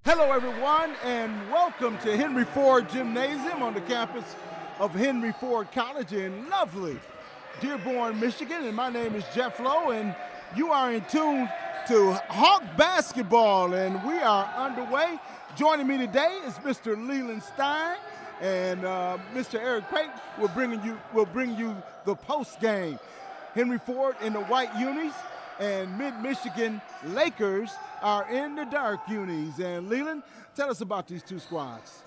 Hello, everyone, and welcome to Henry Ford Gymnasium on the campus of Henry Ford College in lovely Dearborn, Michigan. And my name is Jeff Lowe, and you are in tune to Hawk basketball, and we are underway. Joining me today is Mr. Leland Stein, and Mr. Eric Pate will bring you the post game. Henry Ford in the white unis, and Mid-Michigan Lakers are in the dark unis. And Leland, tell us about these two squads.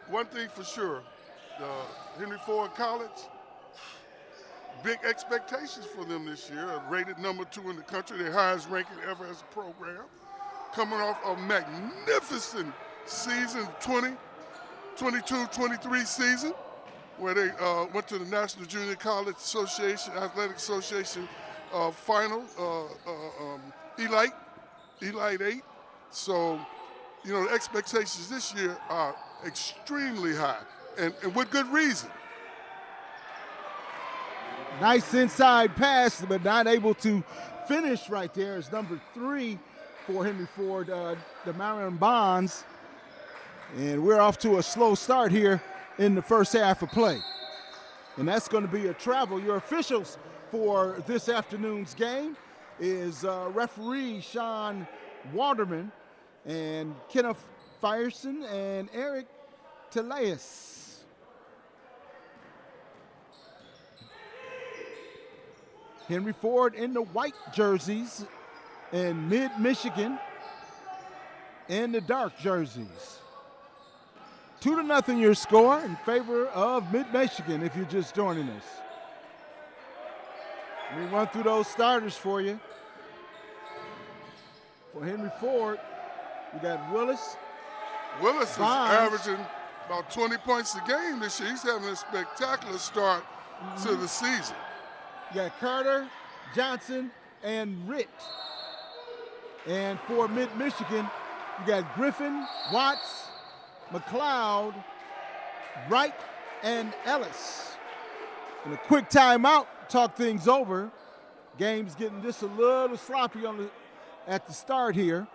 One thing for sure, Henry Ford College, big expectations for them this year. Rated number 2 in the country, their highest ranking ever as a program. Coming off a magnificent season, 22-23 season, where they went to the National Junior College Association, Athletic Association final, Elite 8. So, you know, the expectations this year are extremely high, and with good reason. Nice inside pass, but not able to finish right there. It's number 3 for Henry Ford, Marion Bonds. And we're off to a slow start here in the first half of play. And that's going to be a travel. Your officials for this afternoon's game is referee Sean Waterman and Kenneth Fierson and Eric Teleas. Henry Ford in the white jerseys and Mid-Michigan in the dark jerseys. 2-0 your score in favor of Mid-Michigan if you're just joining us. Let me run through those starters for you. For Henry Ford, you got Willis. Willis is Bonds. averaging about 20 points a game this year. He's having a spectacular start to the season. You got Carter, Johnson, and Ritt. And for Mid-Michigan, you got Griffin, Watts, McLeod, Wright, and Ellis. And a quick timeout, talk things over. Game's getting just a little sloppy at the start here.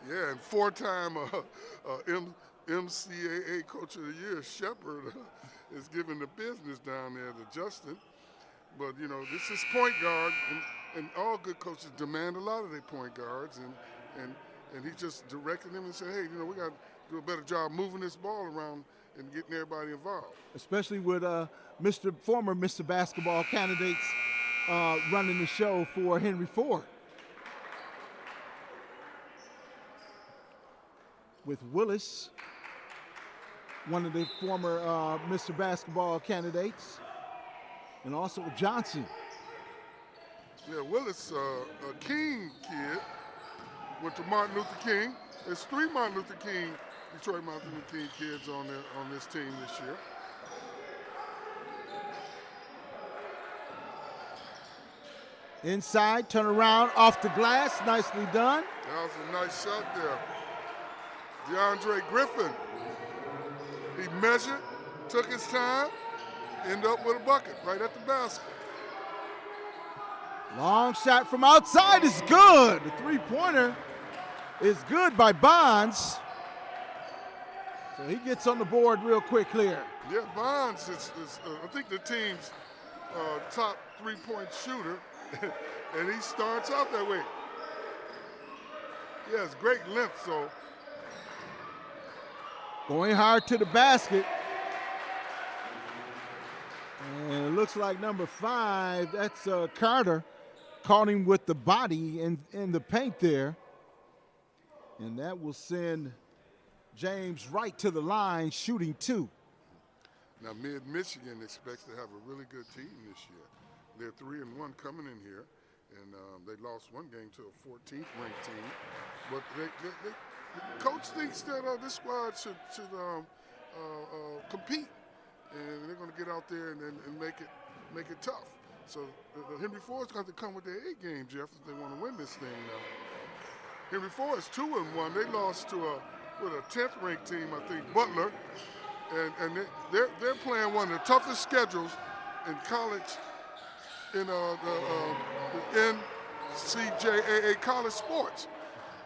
Yeah, and 4-time MCAA Coach of the Year, Shepard, is giving the business down there to Justin. But, you know, this is point guard, and all good coaches demand a lot of their point guards, and he just directed them and said, hey, you know, we got to do a better job moving this ball around and getting everybody involved. Especially with former Mr. Basketball candidates running the show for Henry Ford. With Willis, one of the former Mr. Basketball candidates, and also Johnson. Yeah, Willis, a King kid, went to Martin Luther King. There's 3 Martin Luther King, Detroit Martin Luther King kids on this team this year. Inside, turn around, off the glass, nicely done. That was a nice shot there. DeAndre Griffin, he measured, took his time, ended up with a bucket right at the basket. Long shot from outside is good. The three-pointer is good by Bonds. So he gets on the board real quick here. Yeah, Bonds is I think the team's top 3-point shooter, and he starts out that way. He has great length, so. Going hard to the basket. And it looks like number 5, that's Carter, caught him with the body in the paint there. And that will send James Wright to the line, shooting 2. Now, Mid-Michigan expects to have a really good team this year. They're 3-1 coming in here, and they lost one game to a 14th ranked team. But the coach thinks that this squad should compete, and they're going to get out there and make it tough. So Henry Ford's going to come with their A game, Jeff, if they want to win this thing now. Henry Ford is 2-1. They lost to a 10th ranked team, I think, Butler, and they're playing one of the toughest schedules in college in the NCJAA college sports.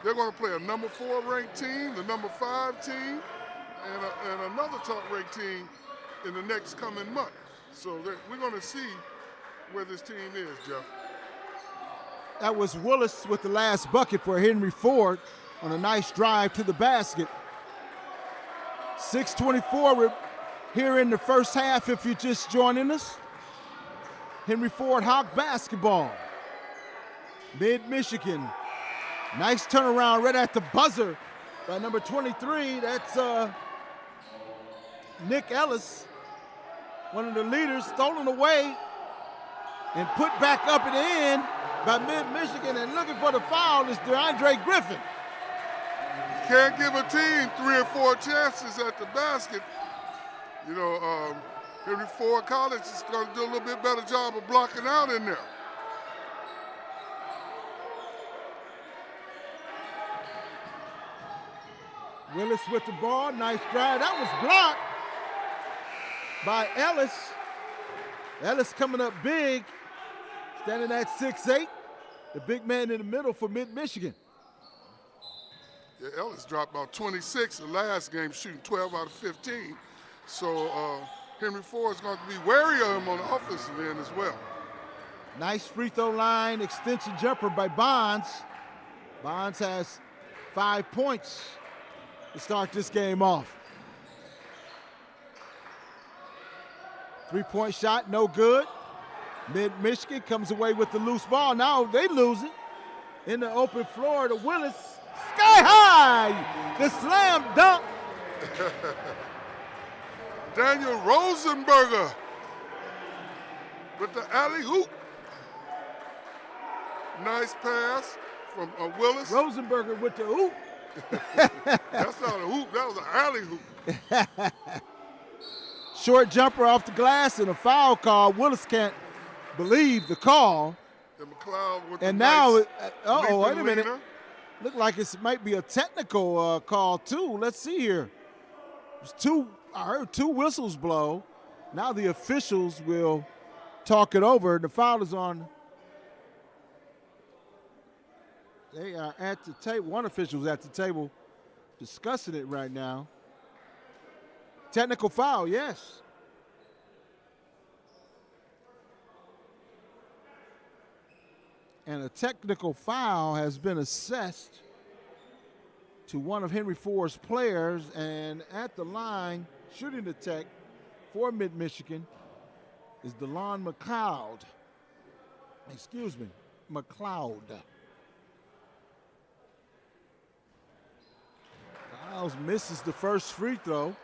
They're going to play a number 4 ranked team, the number 5 team, and another top ranked team in the next coming month. So we're going to see where this team is, Jeff. That was Willis with the last bucket for Henry Ford on a nice drive to the basket. 6:24 here in the first half if you're just joining us. Henry Ford Hawk basketball. Mid-Michigan. Nice turnaround right at the buzzer by number 23. That's Nick Ellis, one of the leaders, stolen away and put back up and in by Mid-Michigan, and looking for the foul is DeAndre Griffin. Can't give a team 3 or 4 chances at the basket. You know, Henry Ford College is going to do a little bit better job of blocking out in there. Willis with the ball, nice drive. That was blocked by Ellis. Ellis coming up big, standing at 6'8", the big man in the middle for Mid-Michigan. Yeah, Ellis dropped about 26 the last game, shooting 12 out of 15. So Henry Ford is going to be wary of him on the offensive end as well. Nice free throw line extension jumper by Bonds. Bonds has 5 points to start this game off. 3-point shot, no good. Mid-Michigan comes away with the loose ball. Now they lose it. In the open floor to Willis. Sky high! The slam dunk. Daniel Rosenberger with the alley-oop. Nice pass from Willis. Rosenberger with the hoop. That's not a hoop, that was an alley-oop. Short jumper off the glass and a foul call. Willis can't believe the call. And McLeod with and the now, nice wait a minute. leaner. Look like it might be a technical call too. Let's see here. I heard 2 whistles blow. Now the officials will talk it over. The foul is on. They are at the table. One official's at the table discussing it right now. Technical foul, yes. And a technical foul has been assessed to one of Henry Ford's players, and at the line, shooting the tech for Mid-Michigan is DeLon McLeod. Excuse me, McLeod. Miles misses the first free throw.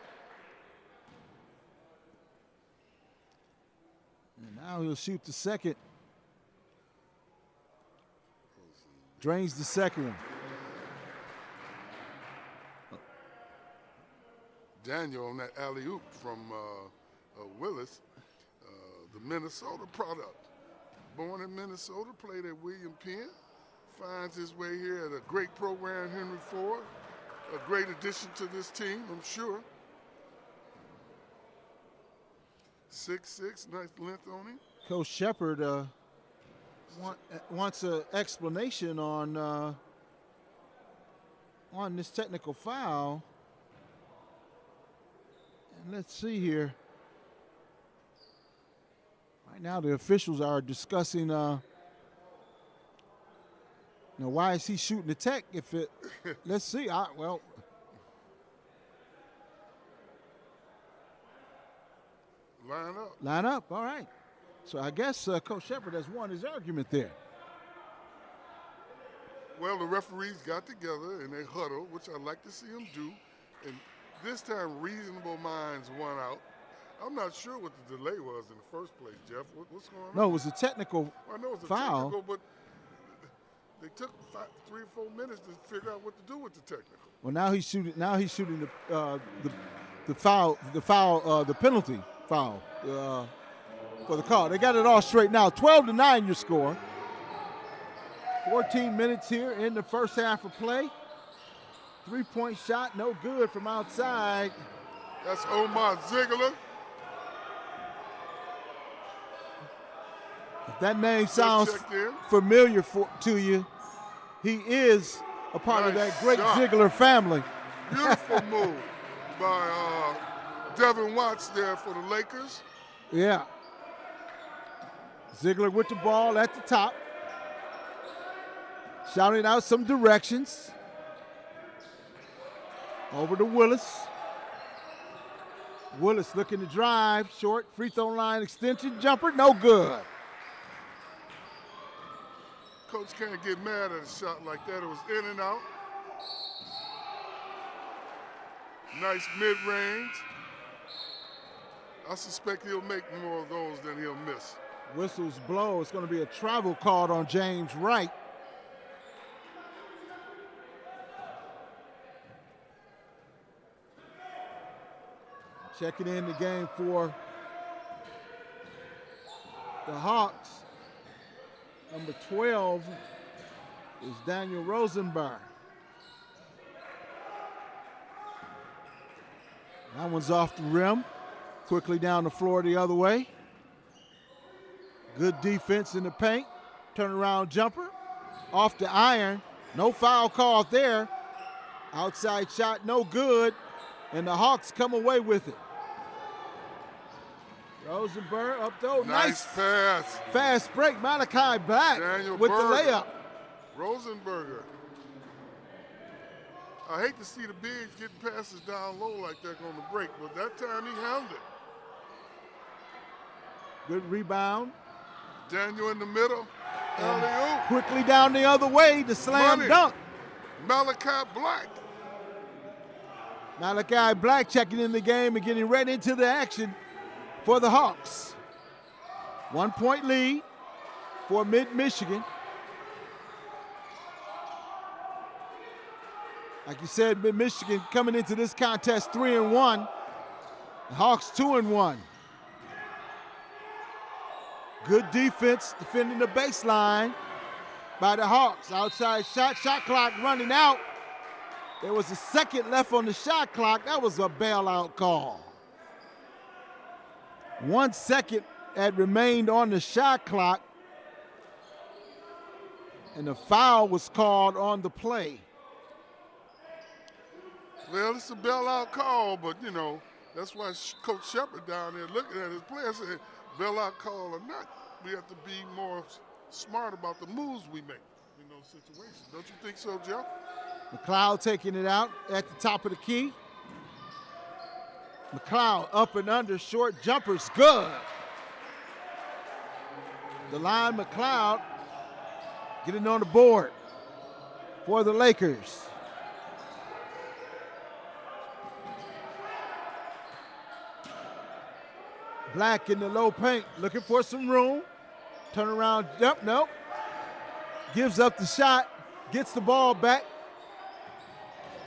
And now he'll shoot the second. Drains the second one. Daniel on that alley-oop from Willis, the Minnesota product. Born in Minnesota, played at William Penn, finds his way here at a great program, Henry Ford. A great addition to this team, I'm sure. 6'6", nice length on him. Coach Shepard wants an explanation on this technical foul. And let's see here. Right now the officials are discussing why is he shooting the tech if it, let's see, well. Line up. Line up, all right. So I guess Coach Shepard has won his argument there. Well, the referees got together and they huddled, which I like to see them do. And this time, reasonable minds won out. I'm not sure what the delay was in the first place, Jeff. What's going on? No, it was a technical I know it's a foul. technical, but they took 3 or 4 minutes to figure out what to do with the technical. Well, now he's shooting. Now he's shooting the foul, the penalty foul for the call. They got it all straight now. 12-9 your score. 14 minutes here in the first half of play. 3-point shot, no good from outside. That's Omar Ziegler. If that name sounds familiar to you, he is a part of Nice that great shot. Ziegler family. Beautiful move by Devin Watts there for the Lakers. Yeah. Ziegler with the ball at the top. Shouting out some directions. Over to Willis. Willis looking to drive. Short free throw line extension jumper. No good. Coach can't get mad at a shot like that. It was in and out. Nice mid-range. I suspect he'll make more of those than he'll miss. Whistles blow. It's going to be a travel called on James Wright. Checking in the game for the Hawks. Number 12 is Daniel Rosenberg. That one's off the rim. Quickly down the floor the other way. Good defense in the paint. Turnaround jumper. Off the iron. No foul called there. Outside shot, no good. And the Hawks come away with it. Rosenberg up though. Nice pass. Fast break. Malachi Black Daniel with Berger. the layup. Rosenberger. I hate to see the bigs getting passes down low like that on the break, but that time he handled it. Good rebound. Daniel in the middle. Alley-oop. Quickly down the other way, the slam Money. dunk. Malachi Black. Malachi Black checking in the game and getting right into the action for the Hawks. 1 point lead for Mid-Michigan. Like you said, Mid-Michigan coming into this contest 3-1. The Hawks 2-1. Good defense defending the baseline by the Hawks. Outside shot clock running out. There was a second left on the shot clock. That was a bailout call. 1 second had remained on the shot clock, and the foul was called on the play. Well, it's a bailout call, but, you know, that's why Coach Shepard down there looking at his players said, bailout call or not, we have to be more smart about the moves we make in those situations. Don't you think so, Jeff? McLeod taking it out at the top of the key. McLeod up and under, short jumper's good. DeLon McLeod getting on the board for the Lakers. Black in the low paint, looking for some room. Turn around, jump, nope. Gives up the shot, gets the ball back.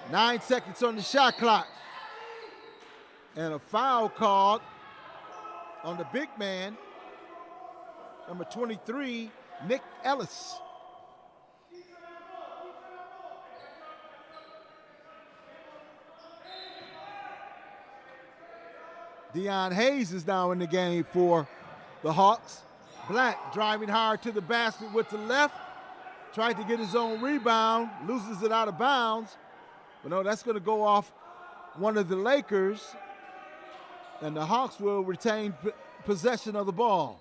9 seconds on the shot clock. And a foul called on the big man, number 23, Nick Ellis. Deion Hayes is now in the game for the Hawks. Black driving hard to the basket with the left. Tried to get his own rebound, loses it out of bounds. But no, that's going to go off one of the Lakers. And the Hawks will retain possession of the ball.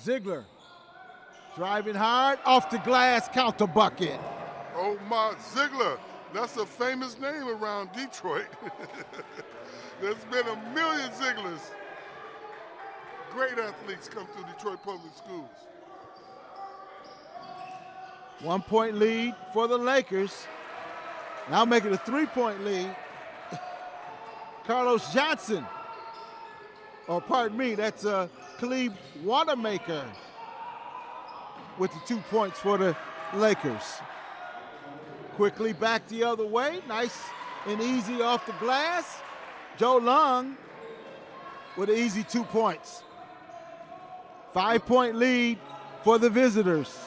Ziegler driving hard, off the glass, count the bucket. Oh, my, Ziegler. That's a famous name around Detroit. There's been a million Zieglers. Great athletes come through Detroit public schools. 1 point lead for the Lakers. Now making a 3-point lead. Carlos Johnson. Oh, pardon me, that's Khalid Wanamaker with the 2 points for the Lakers. Quickly back the other way. Nice and easy off the glass. Joe Long with an easy 2 points. 5 point lead for the visitors.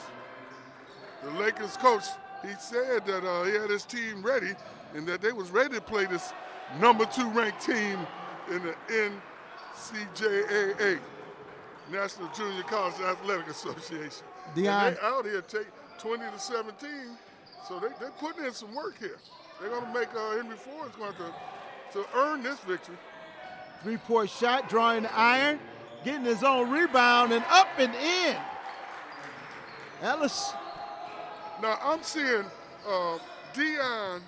The Lakers coach, he said that he had his team ready and that they was ready to play this number 2 ranked team in the NCAA. National Junior College Athletic Association. Deion. And they out here take 20-17, so they're putting in some work here. They're going to make Henry Ford is going to earn this victory. 3-point shot, drawing the iron, getting his own rebound, and up and in. Ellis. Now I'm seeing Deion,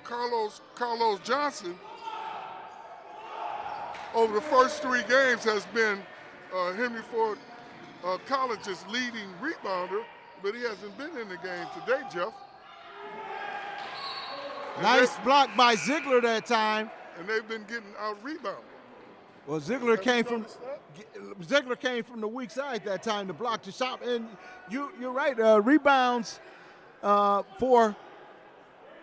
Carlos Johnson over the first 3 games has been Henry Ford College's leading rebounder, but he hasn't been in the game today, Jeff. Nice block by Ziegler that time. And they've been getting out-rebounded. Well, Ziegler came from the weak side that time to block the shot. And you're right, rebounds for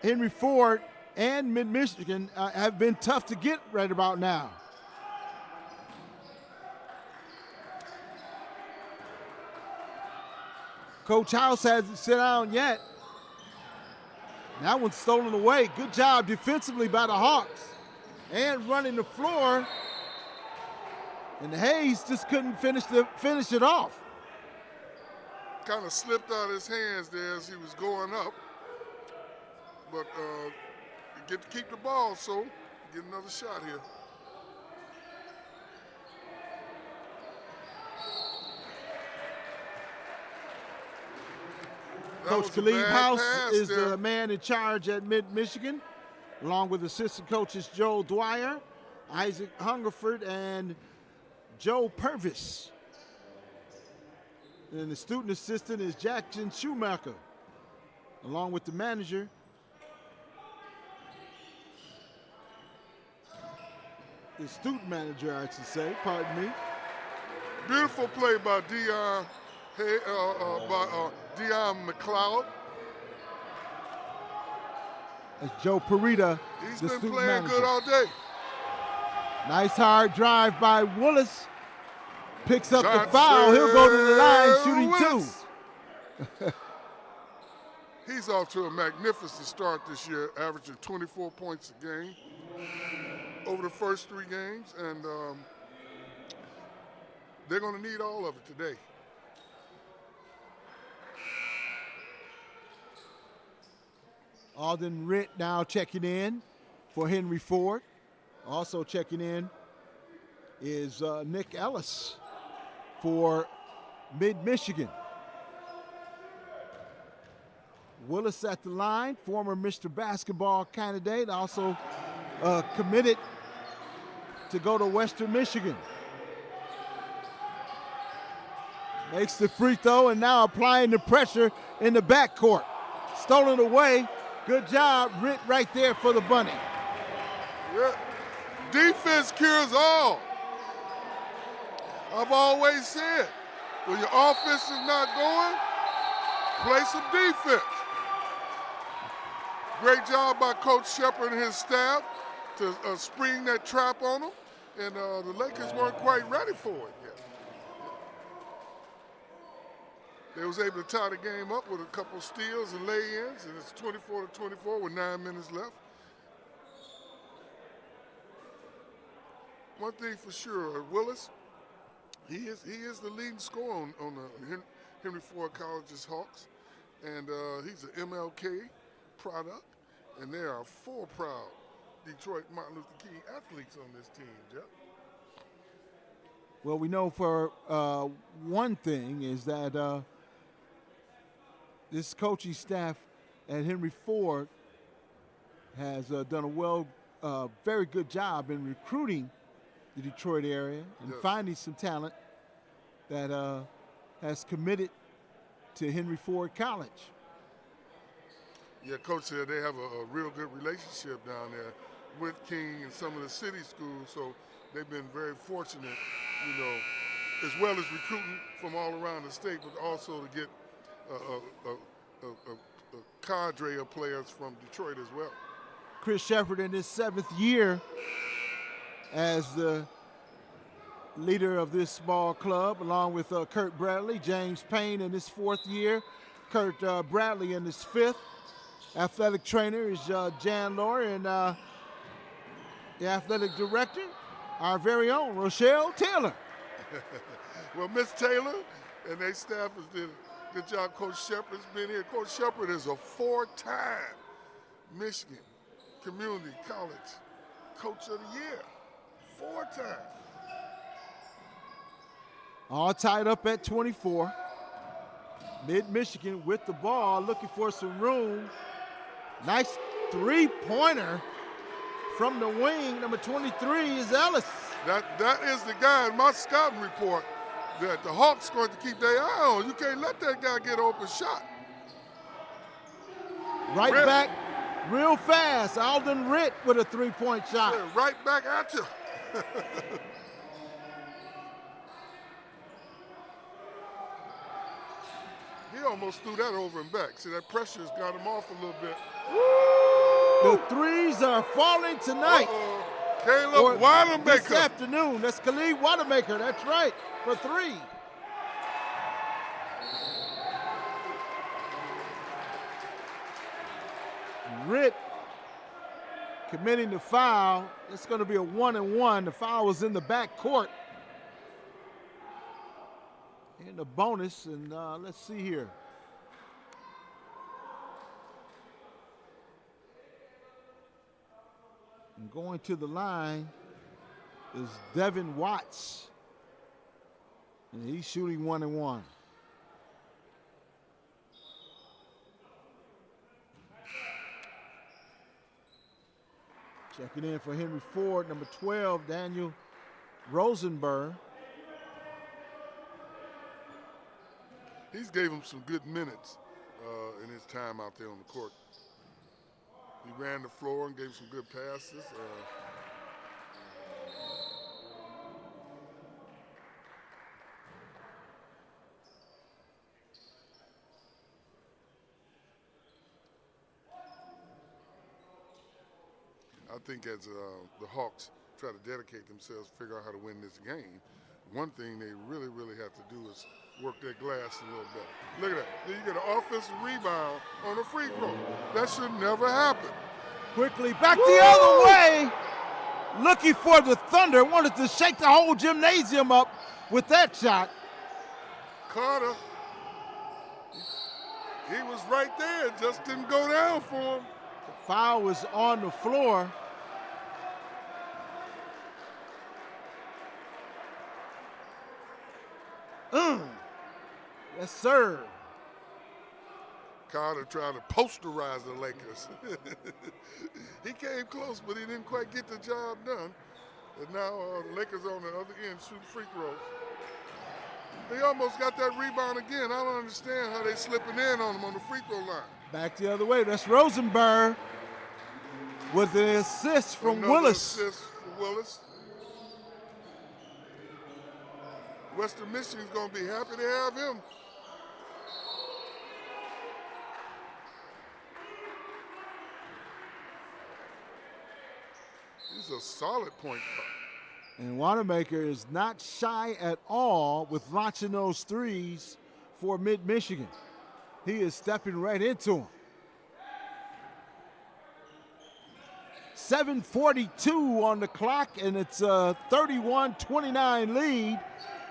Henry Ford and Mid-Michigan have been tough to get right about now. Coach House hasn't sit down yet. That one's stolen away. Good job defensively by the Hawks. And running the floor. And Hayes just couldn't finish it off. Kind of slipped out of his hands there as he was going up. But get to keep the ball, so get another shot here. Coach Khalid House is the man in charge at Mid-Michigan, along with assistant coaches Joe Dwyer, Isaac Hungerford, and Joe Purvis. And the student assistant is Jackson Schumacher, along with the manager, the student manager, I should say, pardon me. Beautiful play by Deion McLeod. That's Joe Parita, He's the been student playing manager. good all day. Nice hard drive by Willis. Picks up Johnson the foul. He'll go to the line shooting Willis. 2. He's off to a magnificent start this year, averaging 24 points a game over the first 3 games, and they're going to need all of it today. Alden Ritt now checking in for Henry Ford. Also checking in is Nick Ellis for Mid-Michigan. Willis at the line, former Mr. Basketball candidate, also committed to go to Western Michigan. Makes the free throw and now applying the pressure in the backcourt. Stolen away. Good job, Ritt, right there for the bunny. Yeah. Defense cures all. I've always said, when your offense is not going, play some defense. Great job by Coach Shepard and his staff to spring that trap on them, and the Lakers weren't quite ready for it yet. They was able to tie the game up with a couple steals and lay-ins, and it's 24-24 with 9 minutes left. One thing for sure, Willis, he is the leading scorer on the Henry Ford College's Hawks, and he's an MLK product, and there are 4 proud Detroit Martin Luther King athletes on this team, Jeff. Well, we know for one thing is that this coaching staff at Henry Ford has done a very good job in recruiting the Detroit area and finding some talent that has committed to Henry Ford College. Yeah, Coach said they have a real good relationship down there with King and some of the city schools, so they've been very fortunate, you know, as well as recruiting from all around the state, but also to get a cadre of players from Detroit as well. Chris Shepard in his 7th year as the leader of this ball club, along with Kurt Bradley. James Payne in his 4th year. Kurt Bradley in his 5th. Athletic trainer is Jan Laurie, and the athletic director, our very own Rochelle Taylor. Well, Miss Taylor and their staff has did a good job. Coach Shepard's been here. Coach Shepard is a 4-time Michigan Community College Coach of the Year. 4 times. All tied up at 24. Mid-Michigan with the ball, looking for some room. Nice three-pointer from the wing. Number 23 is Ellis. That is the guy in my scouting report that the Hawks going to keep their eye on. You can't let that guy get an open shot. Right back real fast. Alden Ritt with a three-point shot. Yeah, right back at you. He almost threw that over and back. See, that pressure's got him off a little bit. The threes are falling tonight. Caleb Wanamaker. This afternoon. That's Khalid Wanamaker. That's right, for 3. Ritt committing the foul. It's going to be a 1-and-1. The foul was in the back court. In the bonus, and let's see here. And going to the line is Devin Watts. And he's shooting 1-and-1. Checking in for Henry Ford, number 12, Daniel Rosenberg. He's gave him some good minutes in his time out there on the court. He ran the floor and gave some good passes. I think as the Hawks try to dedicate themselves, figure out how to win this game, one thing they really, really have to do is work their glass a little better. Look at that. Then you get an offensive rebound on a free throw. That should never happen. Quickly back the other way. Looking for the Thunder. Wanted to shake the whole gymnasium up with that shot. Carter, he was right there. It just didn't go down for him. The foul was on the floor. Yes, sir. Carter tried to posterize the Lakers. He came close, but he didn't quite get the job done. And now the Lakers on the other end shooting free throws. They almost got that rebound again. I don't understand how they slipping in on him on the free throw line. Back the other way. That's Rosenberg with an assist from Willis. Assist for Willis. Western Michigan's going to be happy to have him. He's a solid point guard. And Wanamaker is not shy at all with launching those threes for Mid-Michigan. He is stepping right into them. 7:42 on the clock, and it's a 31-29 lead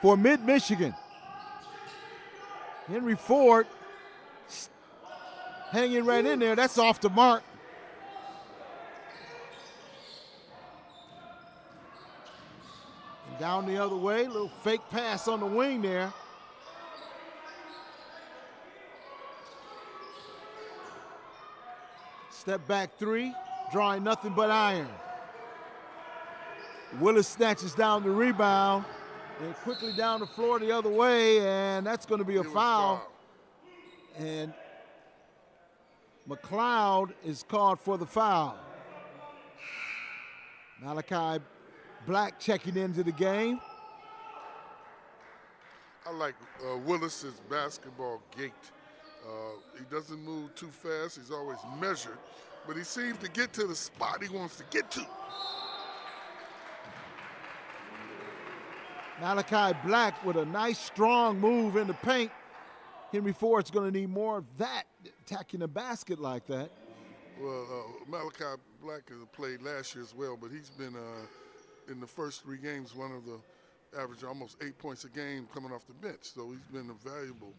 for Mid-Michigan. Henry Ford hanging right in there. That's off the mark. And down the other way, little fake pass on the wing there. Step back three, drawing nothing but iron. Willis snatches down the rebound and quickly down the floor the other way, and that's going to be a foul. And McLeod is called for the foul. Malachi Black checking into the game. I like Willis's basketball gait. He doesn't move too fast. He's always measured, but he seems to get to the spot he wants to get to. Malachi Black with a nice, strong move in the paint. Henry Ford's going to need more of that, attacking the basket like that. Well, Malachi Black has played last year as well, but he's been, in the first 3 games, one of the averaging almost 8 points a game coming off the bench. So he's been a valuable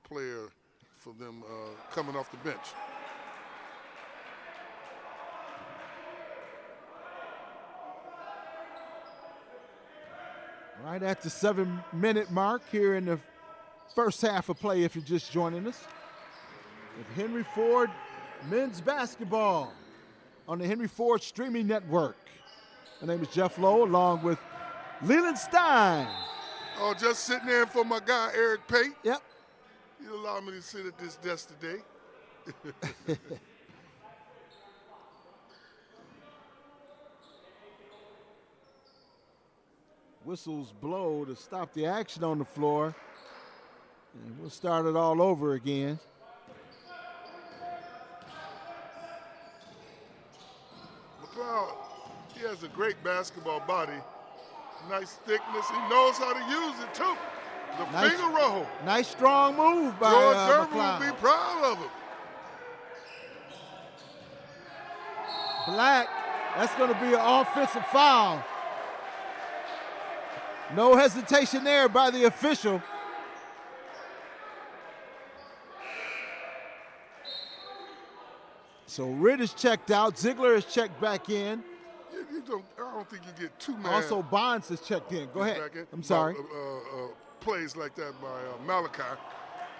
player for them coming off the bench. Right at the 7-minute mark here in the first half of play, if you're just joining us, with Henry Ford men's basketball on the Henry Ford streaming network. My name is Jeff Lowe, along with Leland Stein. Oh, just sitting there for my guy, Eric Pate. Yep. You allowed me to sit at this desk today. Whistles blow to stop the action on the floor. And we'll start it all over again. McLeod, he has a great basketball body. Nice thickness. He knows how to use it, too. The finger roll. Nice strong move by George Gervin McLeod. will be proud of him. Black, that's going to be an offensive foul. No hesitation there by the official. So Ritt is checked out. Ziegler is checked back in. I don't think you get too mad. Also, Bonds is checked in. Go ahead. I'm sorry. Plays like that by Malachi.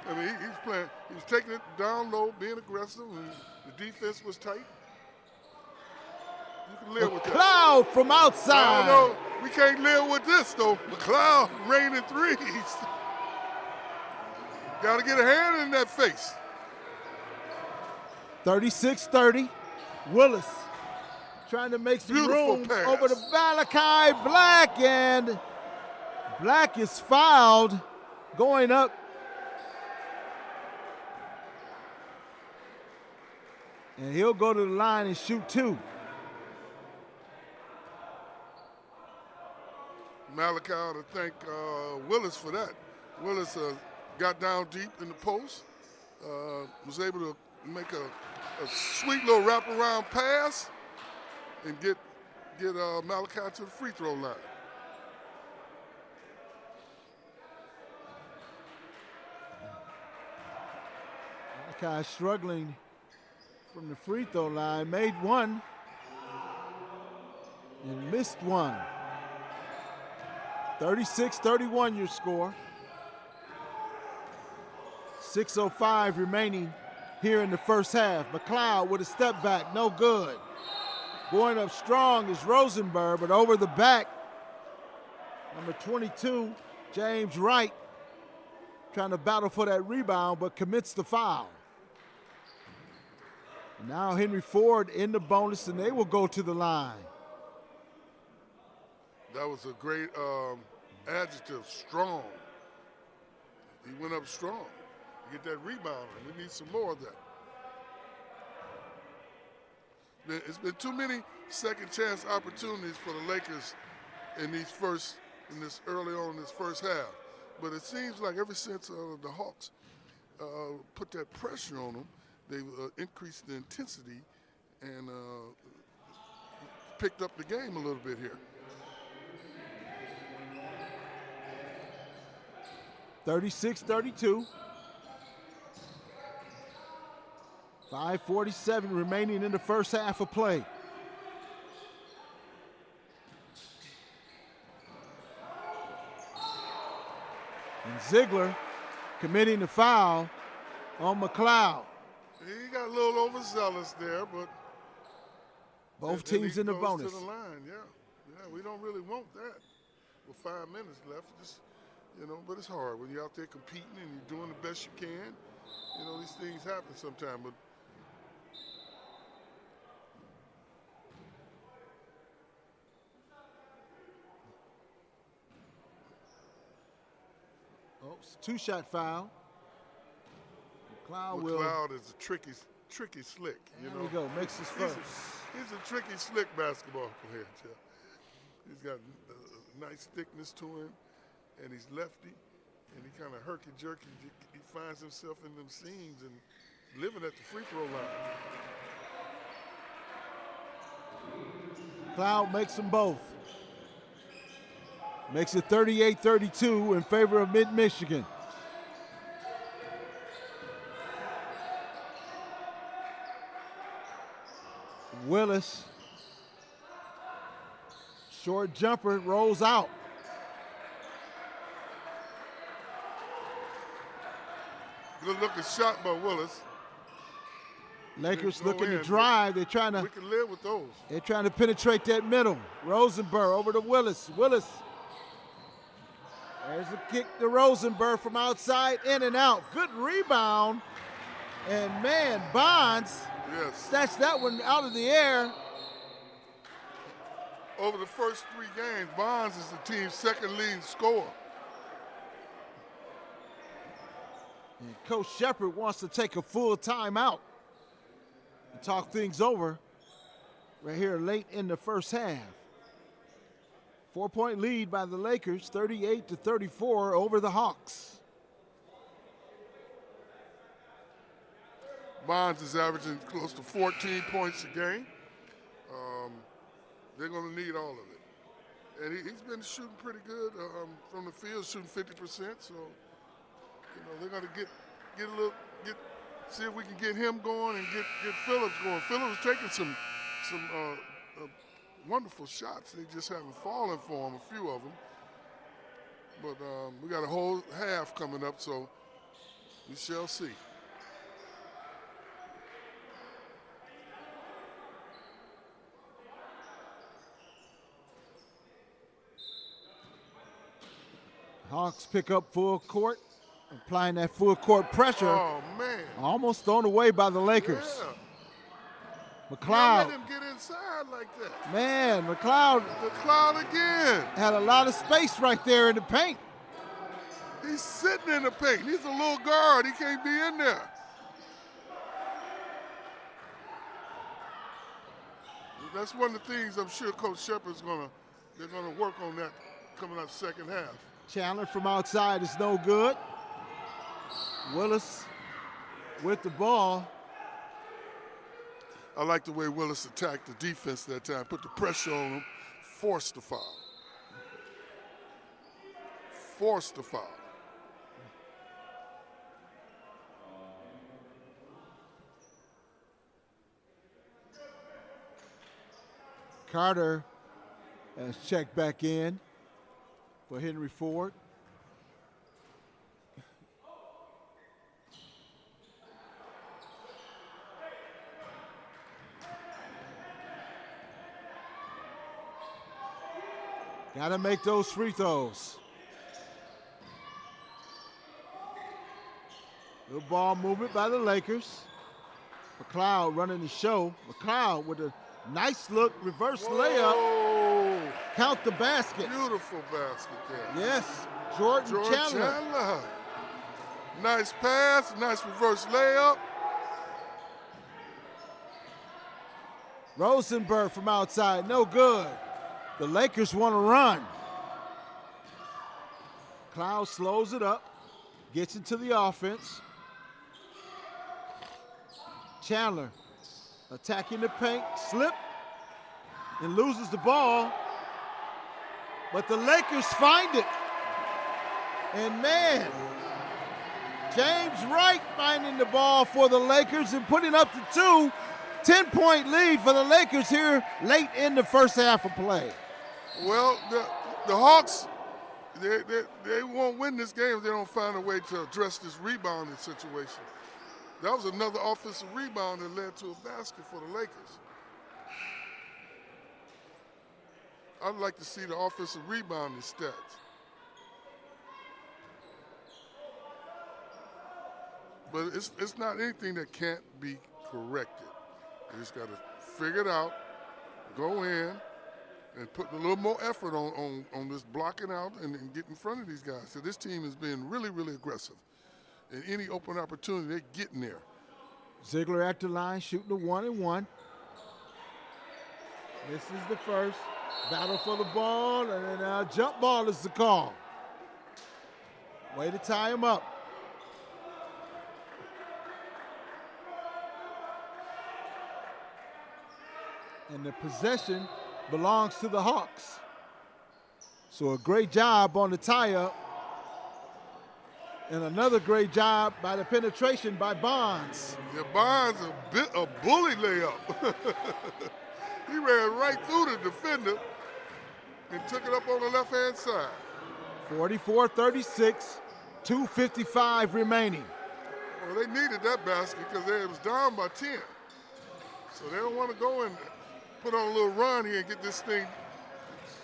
I mean, he's playing. He was taking it down low, being aggressive, and the defense was tight. You can live with that. McLeod from outside. I don't know. We can't live with this, though. McLeod raining threes. Got to get a hand in that face. 36-30. Willis trying to make some Beautiful room pass. over to Malachi Black, and Black is fouled going up. And he'll go to the line and shoot two. Malachi to thank Willis for that. Willis got down deep in the post, was able to make a sweet little wraparound pass and get Malachi to the free throw line. Malachi struggling from the free throw line, made one and missed one. 36-31 your score. 6:05 remaining here in the first half. McLeod with a step back, no good. Going up strong is Rosenberg, but over the back, number 22, James Wright, trying to battle for that rebound, but commits the foul. And now Henry Ford in the bonus, and they will go to the line. That was a great adjective, strong. He went up strong. You get that rebound, and we need some more of that. It's been too many second chance opportunities for the Lakers in this early on in this first half. But it seems like ever since the Hawks put that pressure on them, they've increased the intensity and picked up the game a little bit here. 36-32. 5:47 remaining in the first half of play. And Ziegler committing the foul on McLeod. He got a little overzealous there, but both teams in the bonus. To the line, yeah, we don't really want that with 5 minutes left. Just, but it's hard when you're out there competing and you're doing the best you can. These things happen sometimes, but two-shot foul. McLeod is a tricky slick. There we go, makes his first. He's a tricky slick basketball player, Jeff. He's got nice thickness to him, and he's lefty, and he kind of herky-jerky. He finds himself in them seams and living at the free throw line. McLeod makes them both. Makes it 38-32 in favor of Mid-Michigan. Willis, short jumper, rolls out. Good looking shot by Willis. Lakers looking to drive. They're trying to. We can live with those. They're trying to penetrate that middle. Rosenberg over to Willis. Willis. There's a kick to Rosenberg from outside, in and out. Good rebound. And man, Bonds snatched that one out of the air. Over the first 3 games, Bonds is the team's second leading scorer. And Coach Shepard wants to take a full timeout and talk things over right here late in the first half. 4-point lead by the Lakers, 38-34 over the Hawks. Bonds is averaging close to 14 points a game. They're going to need all of it. And he's been shooting pretty good from the field, shooting 50%. So, they're going to see if we can get him going and get Phillips going. Phillips is taking some wonderful shots. They just haven't fallen for him, a few of them. But we got a whole half coming up, so we shall see. Hawks pick up full court, applying that full court pressure. Oh, man. Almost thrown away by the Lakers. Yeah. McLeod. Don't let him get inside like that. Man, McLeod again. Had a lot of space right there in the paint. He's sitting in the paint. He's a little guard. He can't be in there. That's one of the things I'm sure Coach Shepard's they're gonna work on that coming up second half. Chandler from outside is no good. Willis with the ball. I like the way Willis attacked the defense that time, put the pressure on him, forced the foul. Forced the foul. Carter has checked back in for Henry Ford. Got to make those free throws. Good ball movement by the Lakers. McLeod running the show. McLeod with a nice look, reverse layup. Count the basket. Beautiful basket there. Yes, Jordan Chandler. Nice pass, nice reverse layup. Rosenberg from outside, no good. The Lakers want to run. McLeod slows it up, gets into the offense. Chandler attacking the paint, slip, and loses the ball. But the Lakers find it. And man, James Wright finding the ball for the Lakers and putting up the 2. 10-point lead for the Lakers here late in the first half of play. Well, the Hawks, they won't win this game if they don't find a way to address this rebounding situation. That was another offensive rebound that led to a basket for the Lakers. I'd like to see the offensive rebounding stats. But it's not anything that can't be corrected. You just got to figure it out, go in, and put a little more effort on this blocking out and get in front of these guys. So this team is being really, really aggressive. And any open opportunity, they're getting there. Ziegler at the line, shooting the 1-and-1. This is the first. Battle for the ball, and then jump ball is the call. Way to tie him up. And the possession belongs to the Hawks. So a great job on the tie-up. And another great job by the penetration by Bonds. Yeah, Bonds a bully layup. He ran right through the defender and took it up on the left-hand side. 44-36, 2:55 remaining. Well, they needed that basket because they was down by 10. So they don't want to go and put on a little run here and get this thing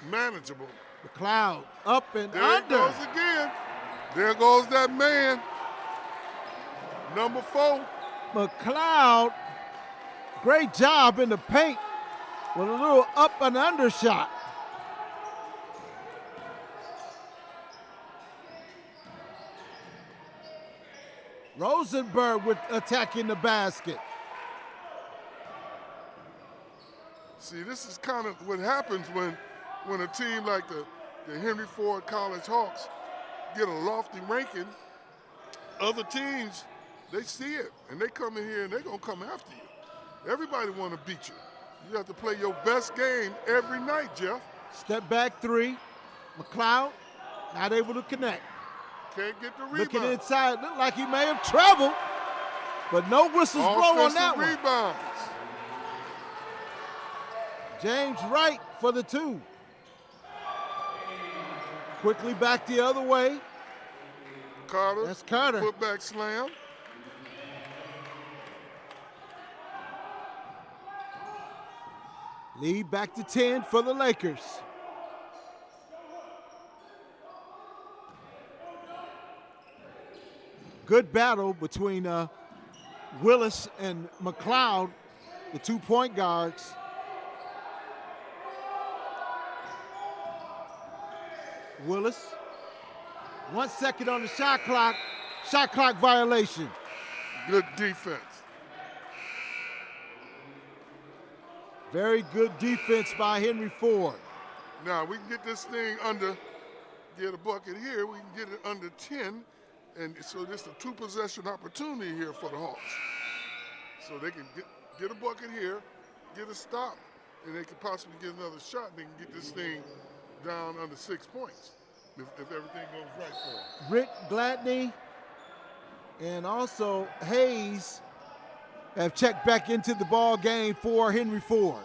manageable. McLeod up and there under. There it goes again. There goes that man, number 4. McLeod, great job in the paint with a little up and under shot. Rosenberg with attacking the basket. See, this is kind of what happens when a team like the Henry Ford College Hawks get a lofty ranking. Other teams, they see it, and they come in here and they're going to come after you. Everybody want to beat you. You have to play your best game every night, Jeff. Step back 3. McLeod not able to connect. Can't get the rebound. Looking inside, looked like he may have traveled, but no whistles blow on that one. Rebounds. James Wright for the 2. Quickly back the other way. Carter. That's Carter. Put back slam. Lead back to 10 for the Lakers. Good battle between Willis and McLeod, the 2-point guards. Willis, 1 second on the shot clock violation. Good defense. Very good defense by Henry Ford. Now we can get this thing under, get a bucket here, we can get it under 10, and so this is a 2-possession opportunity here for the Hawks. So they can get a bucket here, get a stop, and they can possibly get another shot, and they can get this thing down under 6 points if everything goes right for them. Rick Gladney and also Hayes have checked back into the ball game for Henry Ford.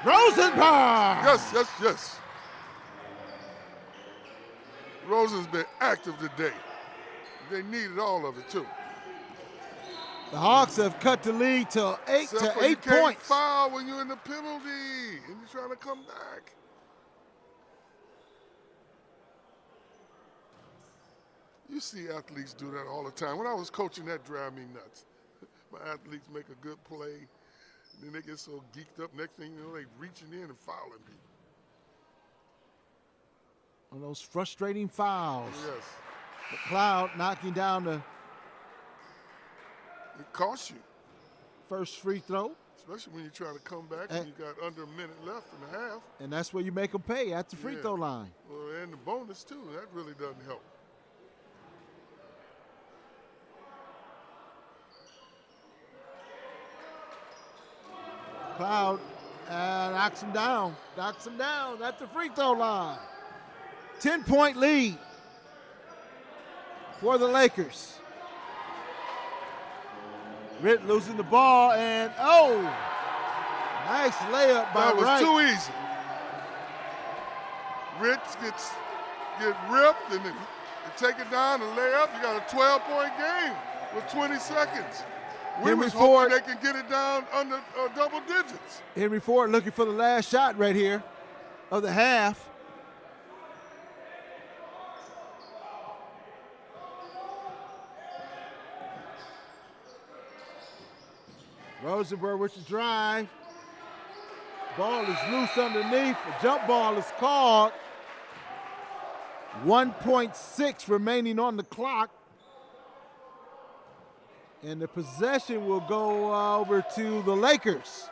Rosenberg! Yes. Rosen's been active today. They needed all of it, too. The Hawks have cut the lead to 8 Except to for 8 you can't points. Foul when you're in the penalty and you're trying to come back. You see athletes do that all the time. When I was coaching, that drive me nuts. My athletes make a good play, and then they get so geeked up. Next thing you know, they reaching in and fouling people. One of those frustrating fouls. Yes. McLeod knocking down the It costs you. first free throw. Especially when you try to come back and you got under a minute left and a half. And that's where you make them pay at the free throw line. Well, and the bonus, too. That really doesn't help. McLeod knocks him down at the free throw line. 10-point lead for the Lakers. Ritt losing the ball, and nice layup by That was Wright. too easy. Ritz get ripped and then take it down and lay up. You got a 12-point game with 20 seconds. We was hoping they can get it down under double digits. Henry Ford looking for the last shot right here of the half. Rosenberg with the drive. Ball is loose underneath. A jump ball is called. 1.6 remaining on the clock. And the possession will go over to the Lakers.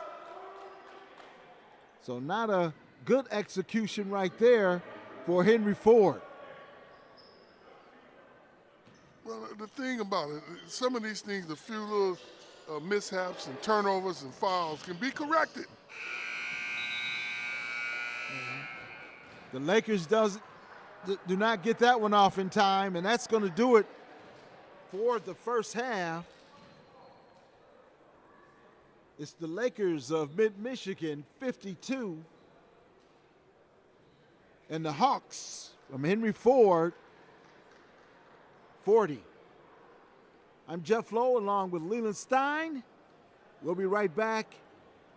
So not a good execution right there for Henry Ford. Well, the thing about it, some of these things, a few little mishaps and turnovers and fouls can be corrected. The Lakers do not get that one off in time, and that's going to do it for the first half. It's the Lakers of Mid-Michigan, 52, and the Hawks from Henry Ford, 40. I'm Jeff Lowe along with Leland Stein. We'll be right back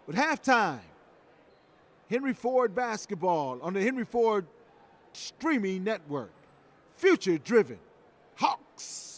with halftime. Henry Ford basketball on the Henry Ford streaming network. Future-driven Hawks.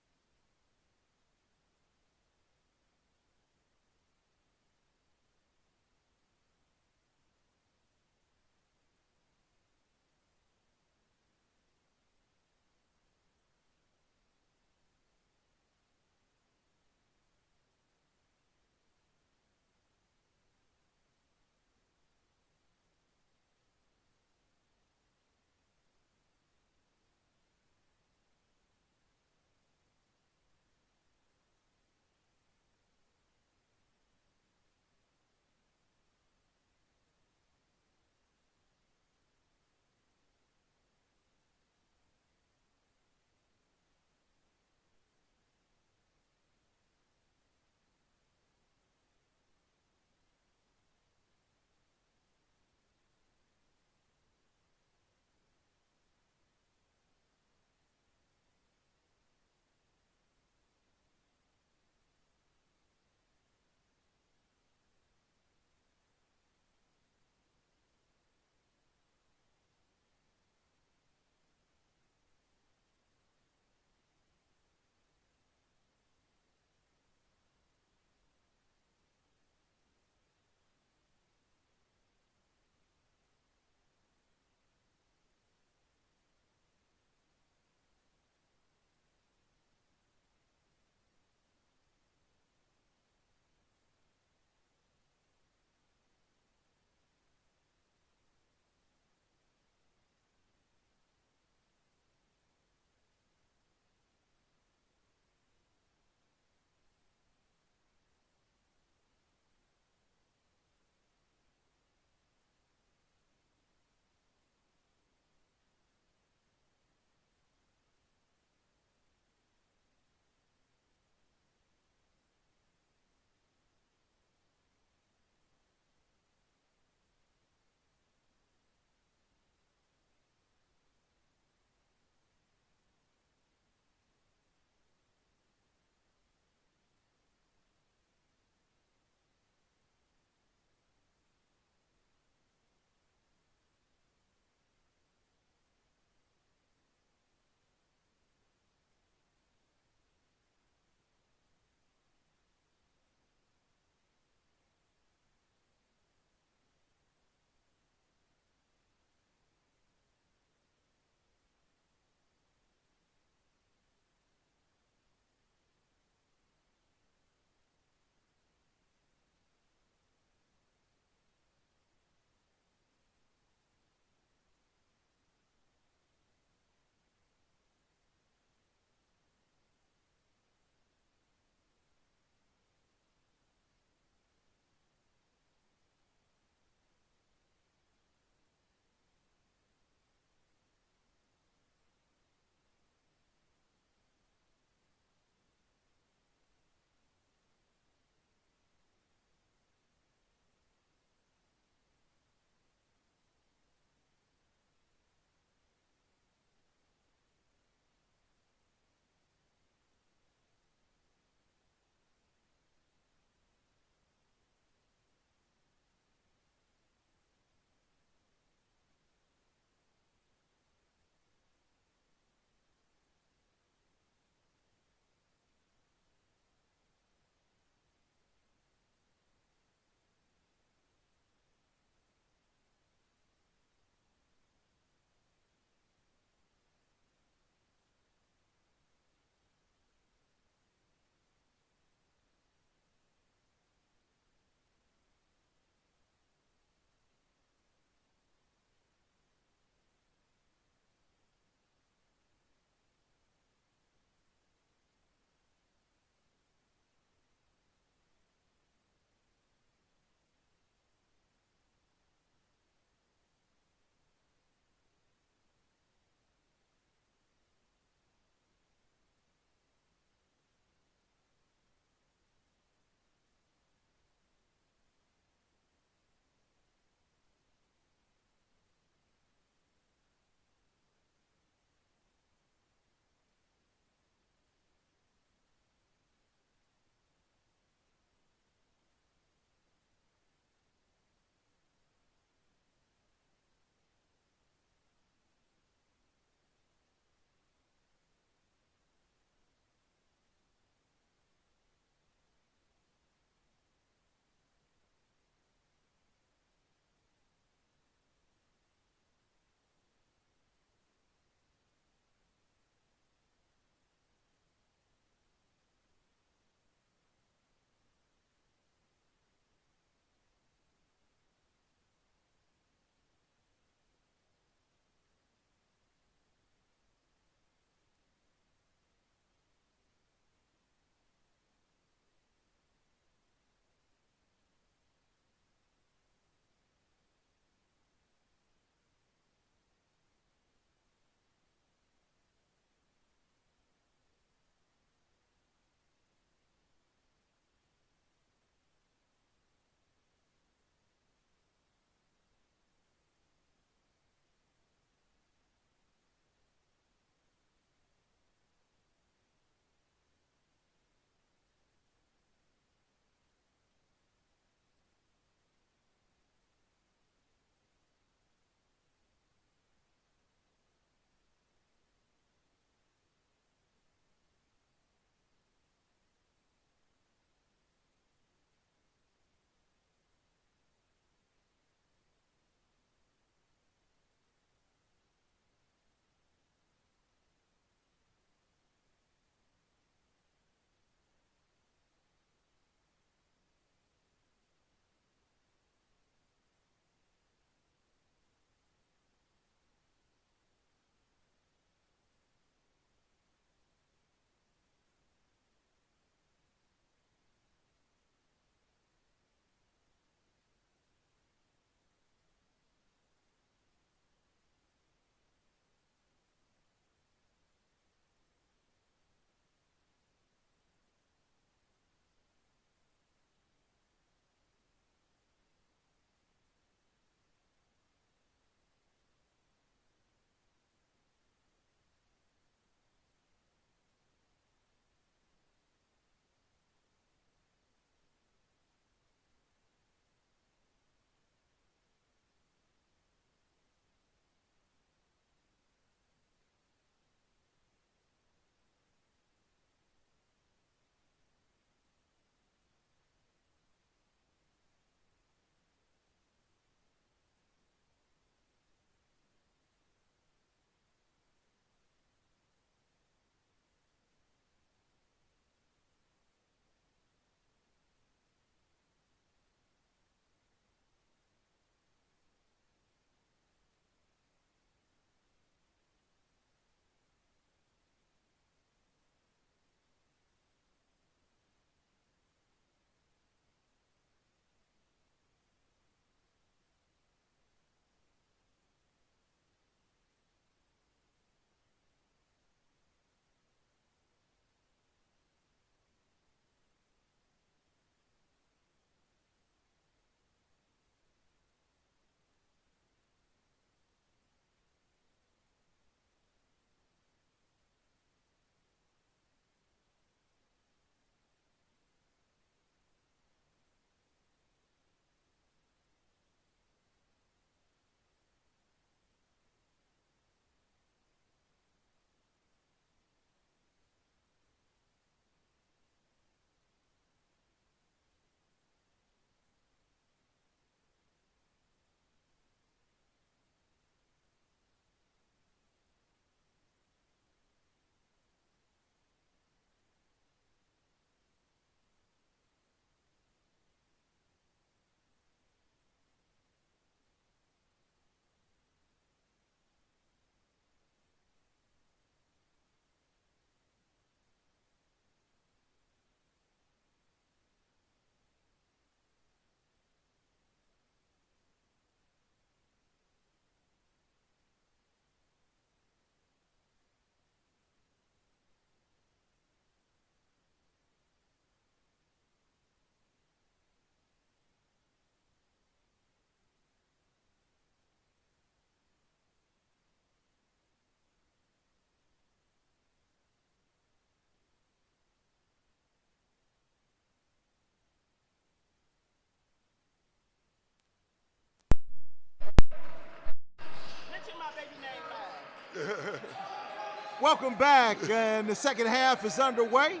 Welcome back, and the second half is underway.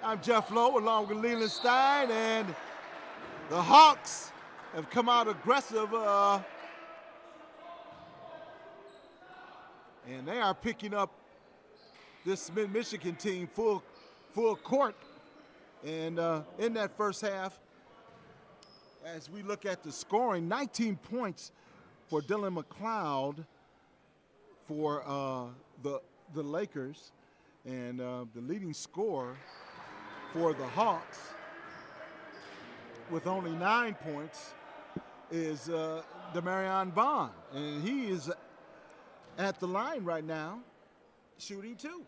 I'm Jeff Lowe along with Leland Stein, and the Hawks have come out aggressive, and they are picking up this Mid-Michigan team full court. And in that first half, as we look at the scoring, 19 points for Dylan McLeod for the Lakers, and the leading scorer for the Hawks with only 9 points is Demarion Bond, and he is at the line right now shooting 2.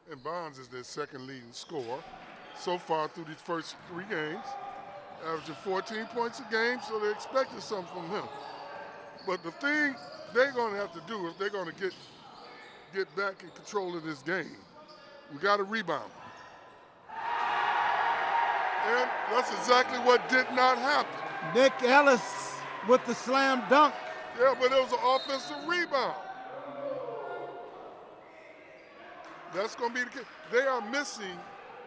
And Bonds is their second leading scorer so far through these first 3 games, averaging 14 points a game, so they're expecting something from him. But the thing they're going to have to do if they're going to get back in control of this game, we got to rebound. And that's exactly what did not happen. Nick Ellis with the slam dunk. Yeah, but it was an offensive rebound. That's going to be the case. They are missing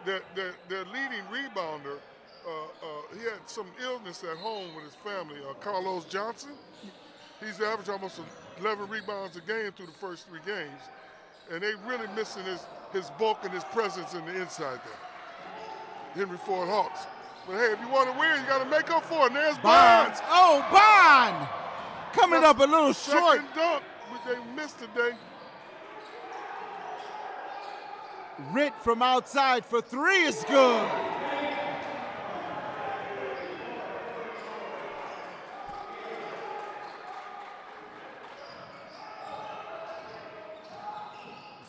their leading rebounder. He had some illness at home with his family, Carlos Johnson. He's averaged almost 11 rebounds a game through the first 3 games. And they really missing his bulk and his presence in the inside there. Henry Ford Hawks. But hey, if you want to win, you got to make up for it. And there's Bonds. Oh, Bond! Coming up a little short. Second dunk, which they missed today. Ritt from outside for 3 is good.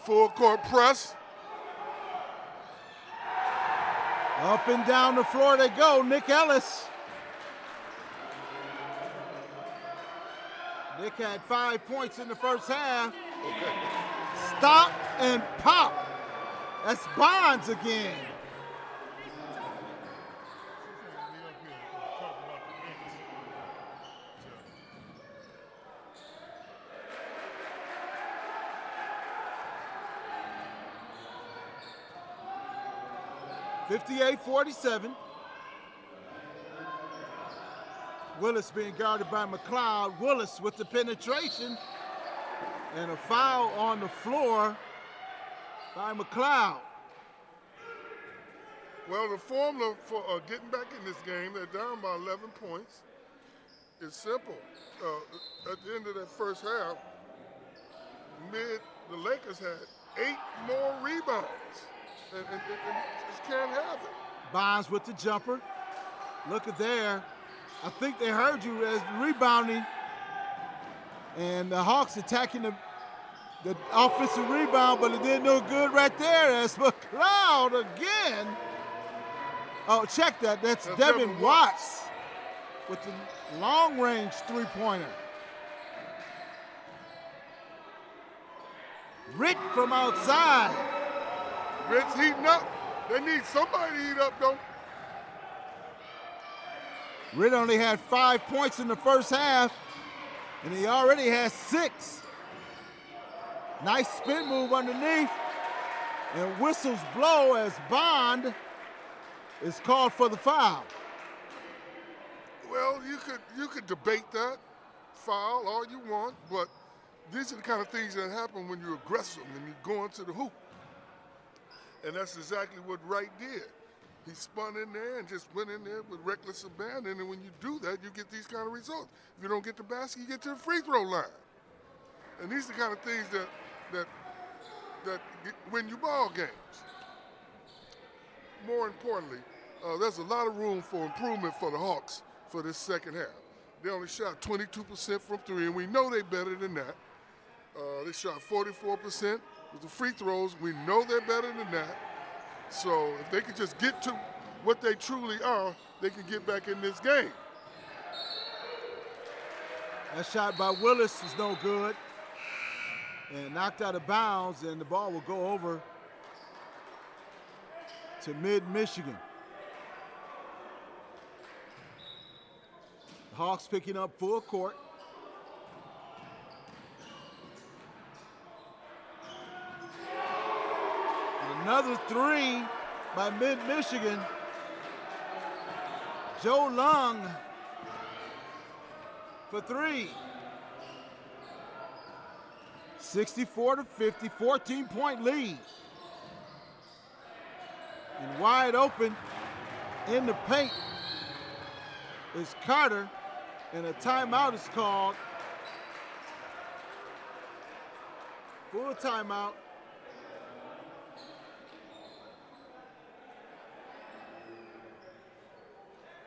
Full court press. Up and down the floor they go. Nick Ellis. Nick had 5 points in the first half. Stop and pop. That's Bonds again. 58-47. Willis being guarded by McLeod. Willis with the penetration. And a foul on the floor by McLeod. Well, the formula for getting back in this game, they're down by 11 points. It's simple. At the end of that first half, the Lakers had 8 more rebounds. And just can't have it. Bonds with the jumper. Look at there. I think they heard you as rebounding. And the Hawks attacking the offensive rebound, but it did no good right there. That's McLeod again. Oh, check that. That's Devin Watts with the long-range three-pointer. Ritt from outside. Ritt's heating up. They need somebody to heat up, though. Ritt only had 5 points in the first half, and he already has 6. Nice spin move underneath, and whistles blow as Bond is called for the foul. Well, you could debate that foul all you want, but these are the kind of things that happen when you're aggressive and you go into the hoop. And that's exactly what Wright did. He spun in there and just went in there with reckless abandon, and when you do that, you get these kind of results. If you don't get the basket, you get to the free throw line. And these are the kind of things that win you ball games. More importantly, there's a lot of room for improvement for the Hawks for this second half. They only shot 22% from 3, and we know they're better than that. They shot 44% with the free throws. We know they're better than that. So if they could just get to what they truly are, they can get back in this game. That shot by Willis is no good. And knocked out of bounds, and the ball will go over to Mid-Michigan. Hawks picking up full court. Another three by Mid-Michigan. Joe Lung for three. 64-50, 14-point lead. And wide open in the paint is Carter, and a timeout is called. Full timeout.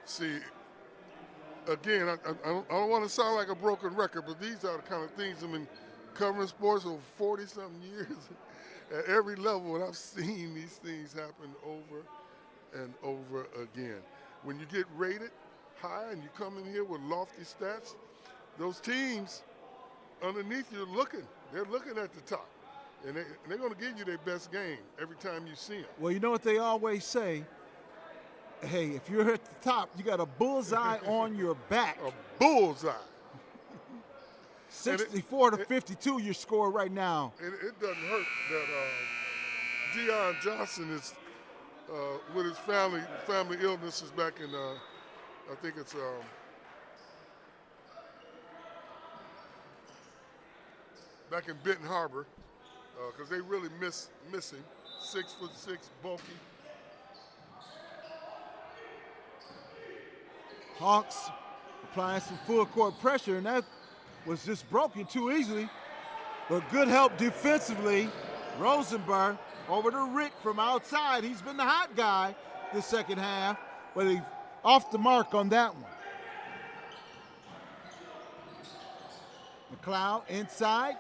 See, again, I don't want to sound like a broken record, but these are the kind of things I've been covering sports over 40-something years at every level, and I've seen these things happen over and over again. When you get rated high and you come in here with lofty stats, those teams underneath you they're looking at the top, and they're going to give you their best game every time you see them. Well, you know what they always say? Hey, if you're at the top, you got a bullseye on your back. A bullseye. 64-52 your score right now. And it doesn't hurt that Deion Johnson is with his family illnesses back in, I think it's back in Benton Harbor, because they really miss him. 6'6", bulky. Hawks applying some full court pressure, and that was just broken too easily. But good help defensively. Rosenberg over to Rick from outside. He's been the hot guy this second half, but he's off the mark on that one. McLeod inside.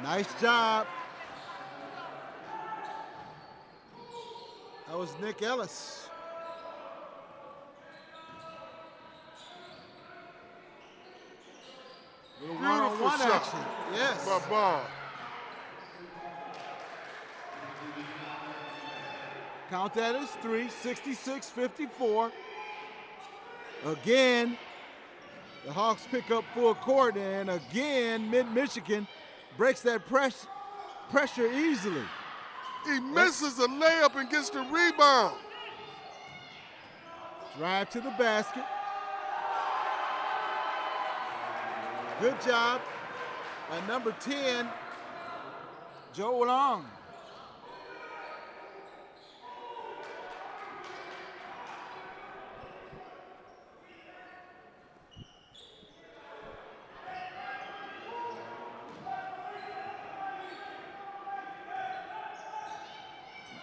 Nice job. That was Nick Ellis. Beautiful shot. Action. Yes. By Bob. Count that as three, 66-54. Again, the Hawks pick up full court, and again, Mid-Michigan breaks that pressure easily. He misses a layup and gets the rebound. Drive to the basket. Good job by number 10, Joe Long.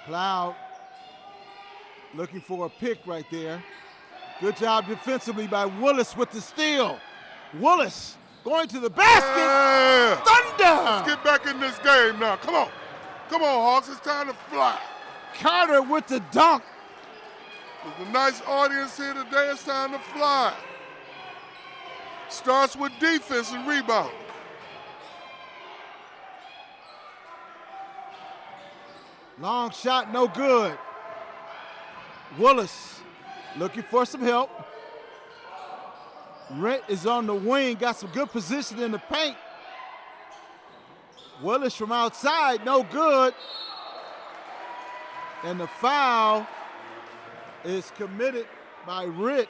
McLeod looking for a pick right there. Good job defensively by Willis with the steal. Willis going to the basket. Thunder! Let's get back in this game now. Come on. Come on, Hawks. It's time to fly. Carter with the dunk. There's a nice audience here today. It's time to fly. Starts with defense and rebound. Long shot, no good. Willis looking for some help. Rent is on the wing, got some good position in the paint. Willis from outside, no good. And the foul is committed by Ritt.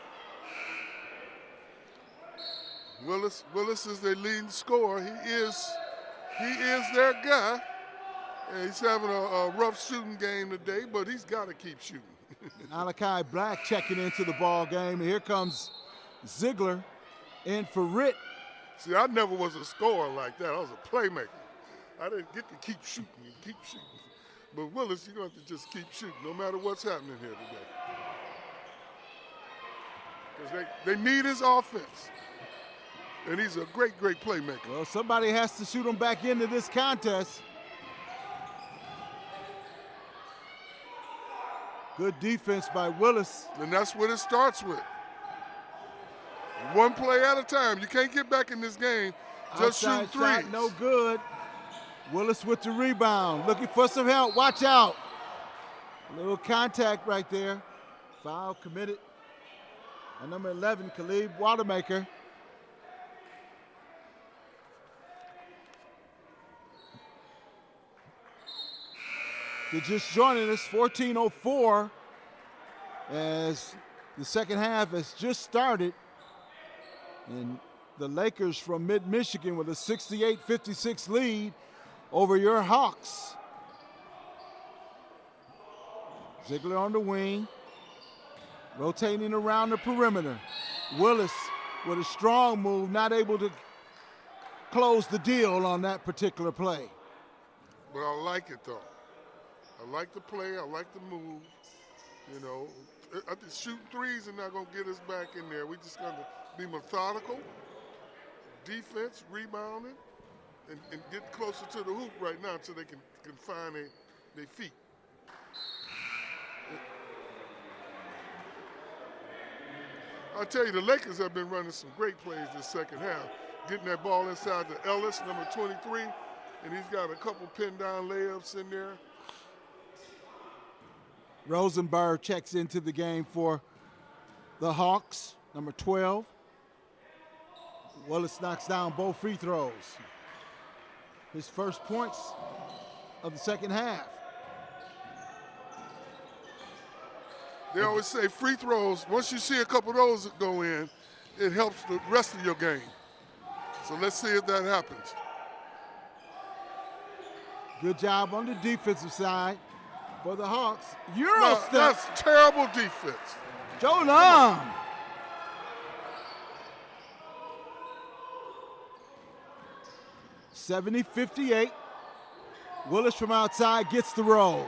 Willis is their leading scorer. He is their guy. And he's having a rough shooting game today, but he's got to keep shooting. Malachi Black checking into the ball game. And here comes Ziegler in for Ritt. See, I never was a scorer like that. I was a playmaker. I didn't get to keep shooting and keep shooting. But Willis, you're going to have to just keep shooting no matter what's happening here today. Because they need his offense. And he's a great, great playmaker. Well, somebody has to shoot him back into this contest. Good defense by Willis. And that's what it starts with. One play at a time. You can't get back in this game just shooting threes. Shot, no good. Willis with the rebound. Looking for some help. Watch out. A little contact right there. Foul committed. And number 11, Khalid Watermaker. If you're just joining us, 14:04 as the second half has just started. And the Lakers from mid-Michigan with a 68-56 lead over your Hawks. Ziegler on the wing, rotating around the perimeter. Willis with a strong move, not able to close the deal on that particular play. But I like it, though. I like the play. I like the move. You know, I think shooting threes are not going to get us back in there. We're just going to be methodical, defense, rebounding, and get closer to the hoop right now so they can find their feet. I tell you, the Lakers have been running some great plays this second half. Getting that ball inside to Ellis, number 23, and he's got a couple pin-down layups in there. Rosenberg checks into the game for the Hawks, number 12. Willis knocks down both free throws. His first points of the second half. They always say free throws, once you see a couple of those that go in, it helps the rest of your game. So let's see if that happens. Good job on the defensive side for the Hawks. No, that's terrible defense. Joe Long. (70-58). Willis from outside gets the roll.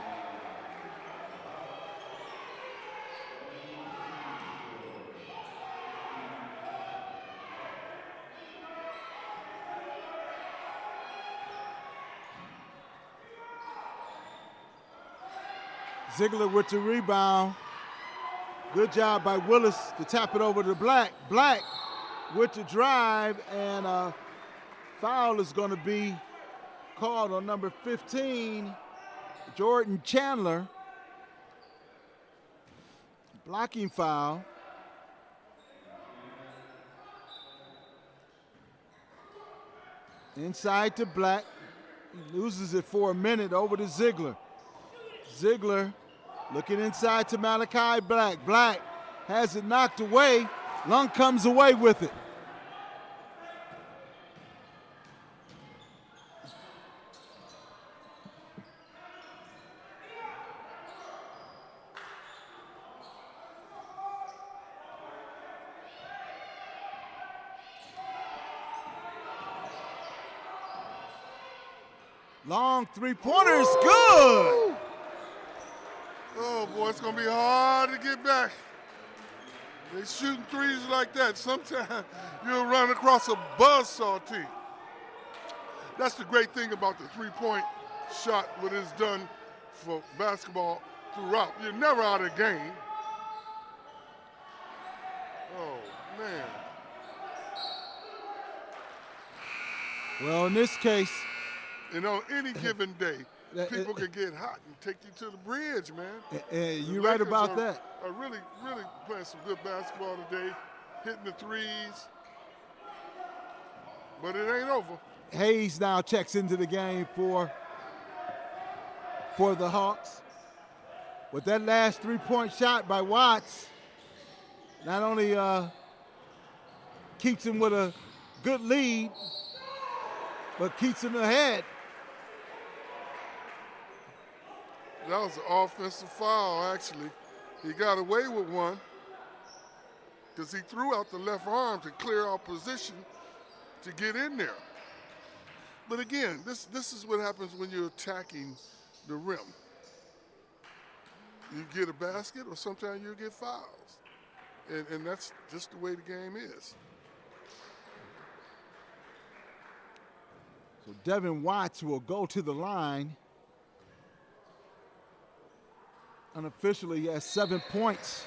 Ziegler with the rebound. Good job by Willis to tap it over to Black. Black with the drive, and a foul is going to be called on number 15, Jordan Chandler. Blocking foul. Inside to Black. He loses it for a minute over to Ziegler. Ziegler looking inside to Malachi Black. Black has it knocked away. Lung comes away with it. Long three-pointers, good! Oh, boy, it's going to be hard to get back. They shooting threes like that. Sometimes you'll run across a buzzsaw tee. That's the great thing about the three-point shot, what it's done for basketball throughout. You're never out of game. Oh, man. Well, in this case, and on any given day, people can get hot and take you to the bridge, man. You're right about that. Are really, really playing some good basketball today, hitting the threes. But it ain't over. Hayes now checks into the game for the Hawks. With that last three-point shot by Watts, not only keeps him with a good lead, but keeps him ahead. That was an offensive foul, actually. He got away with one because he threw out the left arm to clear out position to get in there. But again, this is what happens when you're attacking the rim. You get a basket or sometimes you get fouls. And that's just the way the game is. So Devin Watts will go to the line. Unofficially, he has 7 points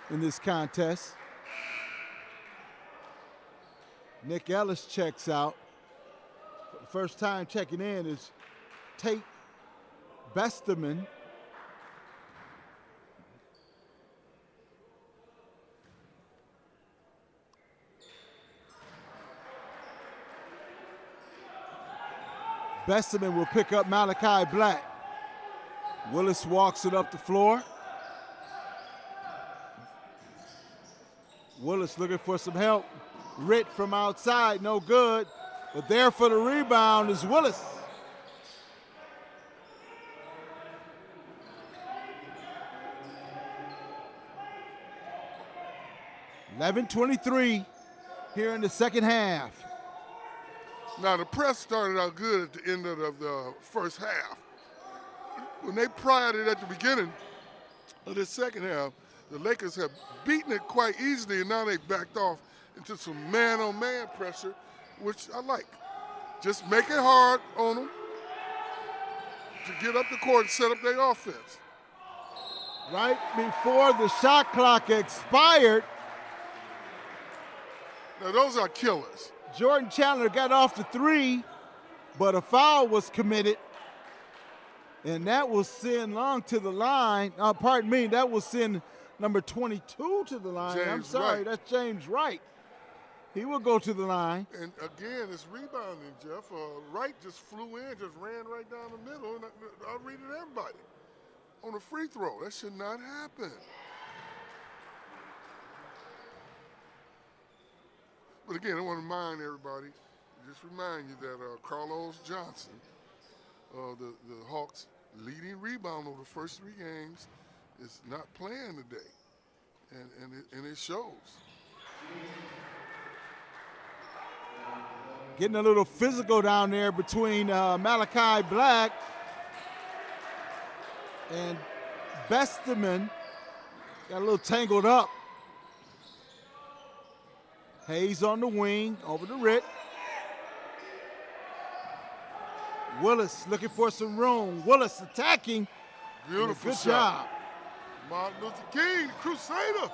in this contest. Nick Ellis checks out. The first time checking in is Tate Besterman. Besterman will pick up Malachi Black. Willis walks it up the floor. Willis looking for some help. Ritt from outside, no good. But there for the rebound is Willis. $11:23 here in the second half. Now, the press started out good at the end of the first half. When they pried it at the beginning of the second half, the Lakers have beaten it quite easily, and now they've backed off into some man-on-man pressure, which I like. Just make it hard on them to get up the court and set up their offense. Right before the shot clock expired, now those are killers. Jordan Chandler got off the three, but a foul was committed, and that will send Long to the line. That will send number 22 to the line. James I'm sorry, Wright. That's James Wright. He will go to the line. And again, it's rebounding, Jeff. Wright just flew in, just ran right down the middle, and I read it everybody. On a free throw, that should not happen. But again, I want to remind everybody, just remind you that Carlos Johnson, the Hawks' leading rebounder over the first 3 games, is not playing today, and it shows. Getting a little physical down there between Malachi Black and Besterman. Got a little tangled up. Hayes on the wing, over to Ritt. Willis looking for some room. Willis attacking. Beautiful Good shot. job. Martin Luther King, Crusader.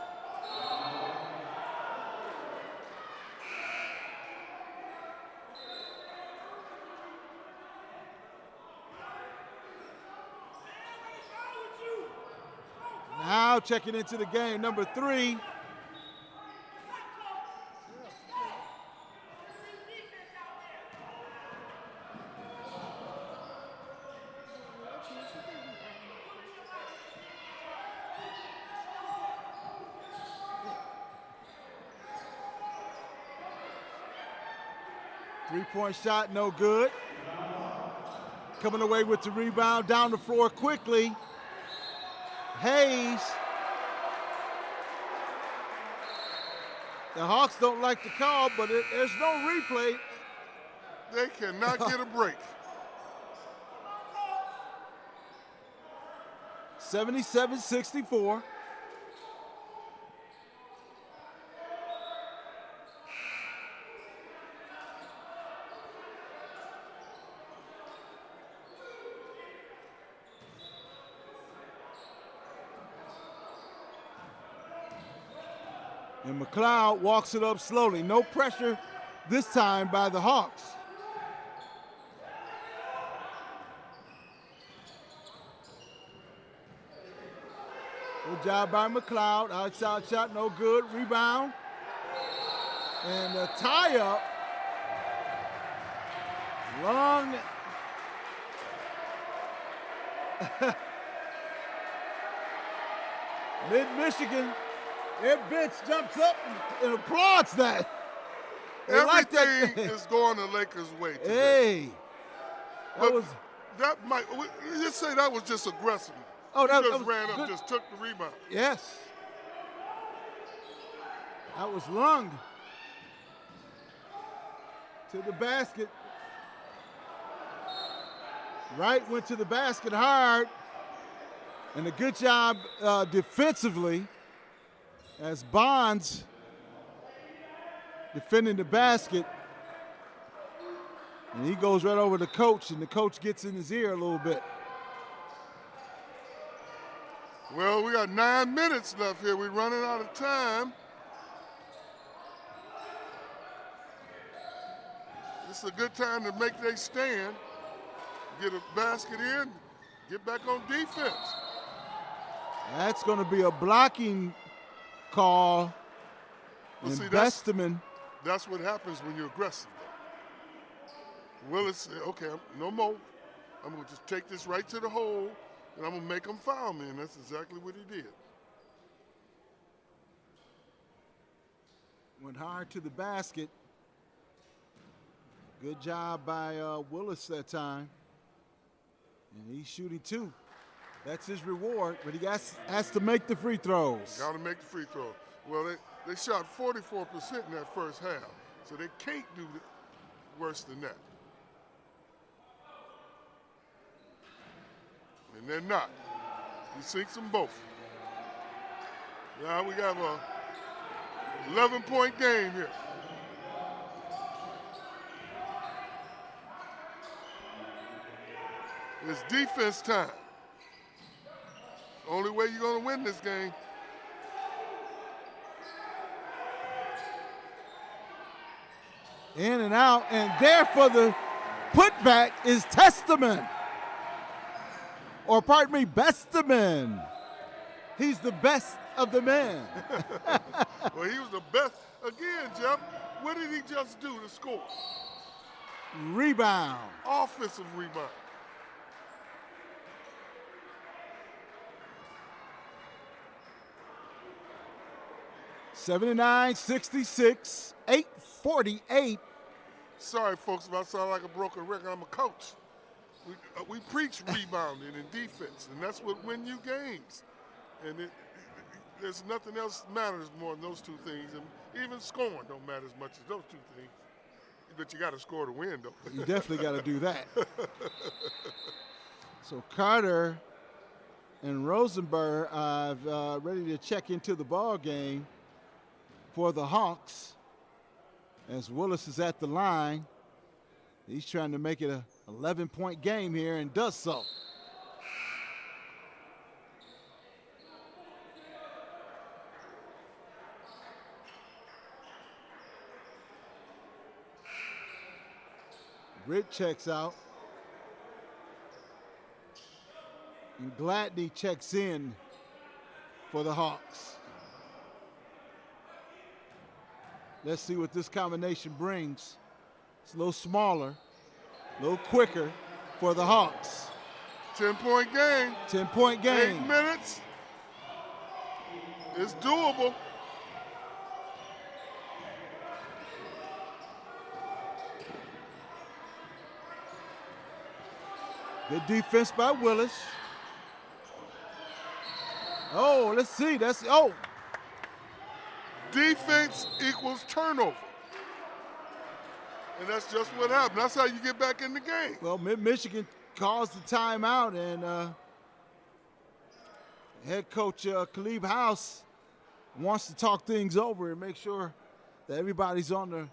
Now checking into the game, number 3. Three-point shot, no good. Coming away with the rebound, down the floor quickly. Hayes. The Hawks don't like the call, but there's no replay. They cannot get a break. 77-64. And McLeod walks it up slowly. No pressure this time by the Hawks. Good job by McLeod. Outside shot, no good. Rebound. And a tie-up. Long. Mid-Michigan. Their bench jumps up and applauds that. They like Everything that. is going the Lakers' way today. Hey. That might, just say that was just aggressive. Oh, that just was ran up, good. just took the rebound. Yes. That was Lung to the basket. Wright went to the basket hard. And a good job defensively as Bonds defending the basket. And he goes right over to coach, and the coach gets in his ear a little bit. Well, we got 9 minutes left here. We're running out of time. This is a good time to make their stand, get a basket in, get back on defense. That's going to be a blocking call. Well, and see, Besterman. That's what happens when you're aggressive. Willis said, okay, no more. I'm going to just take this right to the hole and I'm going to make him foul me, and that's exactly what he did. Went hard to the basket. Good job by Willis that time. And he's shooting 2. That's his reward, but he has to make the free throws. Got to make the free throw. Well, they shot 44% in that first half, so they can't do worse than that. And they're not. He sinks them both. Now we got a 11-point game here. It's defense time. Only way you're going to win this game. In and out, and there for the putback is Testament. Or pardon me, Bestaman. He's the best of the men. Well, he was the best. Again, Jeff, what did he just do to score? Rebound. Offensive rebound. (79-66), 8:48. Sorry, folks, if I sound like a broken record. I'm a coach. We preach rebounding and defense, and that's what win you games. And there's nothing else matters more than those two things. And even scoring don't matter as much as those two things. But you got to score to win, though. You definitely got to do that. So Carter and Rosenberg are ready to check into the ball game for the Hawks. As Willis is at the line, he's trying to make it a 11-point game here and does so. Britt checks out. And Gladney checks in for the Hawks. Let's see what this combination brings. It's a little smaller, a little quicker for the Hawks. 10-point game. 10-point game. 8 minutes. It's doable. Good defense by Willis. Oh, let's see. Defense equals turnover. And that's just what happened. That's how you get back in the game. Well, Michigan calls the timeout, and head coach Khalib House wants to talk things over and make sure that everybody's on the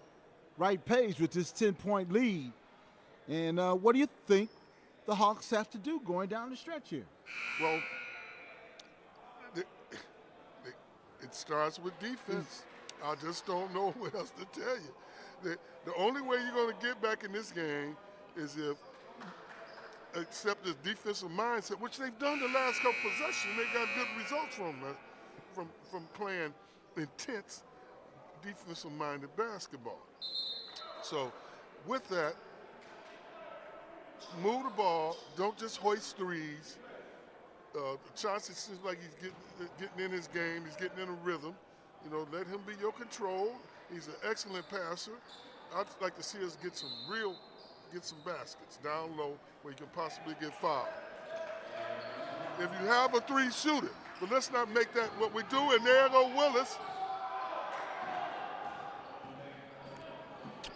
right page with this 10-point lead. And what do you think the Hawks have to do going down the stretch here? Well, it starts with defense. I just don't know what else to tell you. The only way you're going to get back in this game is if accept this defensive mindset, which they've done the last couple possessions. They got good results from playing intense defensive-minded basketball. So with that, move the ball. Don't just hoist threes. Chauncey seems like he's getting in his game. He's getting in a rhythm. You know, let him be your control. He's an excellent passer. I'd like to see us get some baskets down low where you can possibly get fouled. If you have a three, shoot it. But let's not make that what we do. And there go Willis,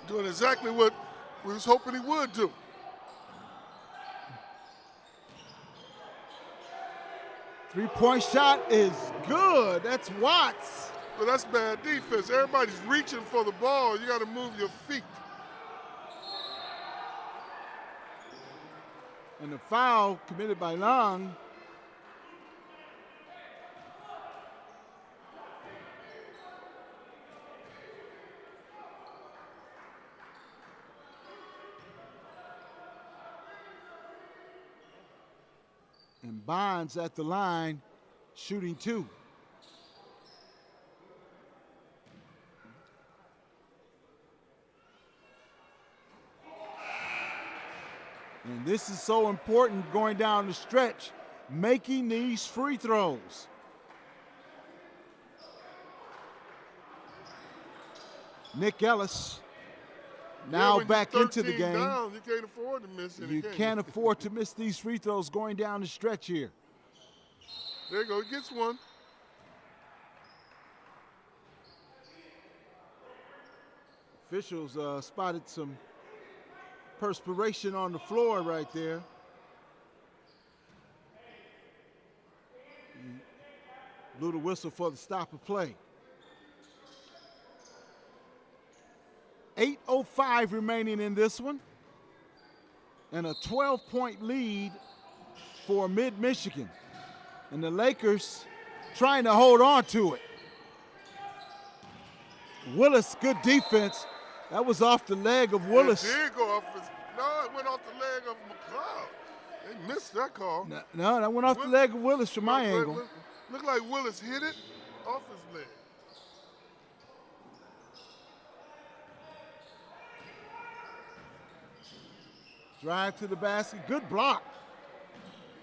doing exactly what we was hoping he would do. Three-point shot is good. That's Watts. But that's bad defense. Everybody's reaching for the ball. You got to move your feet. And the foul committed by Long. And Bonds at the line, shooting two. And this is so important going down the stretch. making these free throws. Nick Ellis now back into the game. Down, you can't afford to miss any You can't afford to miss these free throws going down the stretch here. There you go, he gets one. Officials spotted some perspiration on the floor right there. Blew the whistle for the stop of play. 8:05 remaining in this one. And a 12-point lead for Mid-Michigan. And the Lakers trying to hold on to it. Willis, good defense. That was off the leg of Willis. It did go off no, it went off the leg of McLeod. They missed that call. No, that went off the leg of Willis from my angle. Looked like Willis hit it off his leg. Drive to the basket, good block.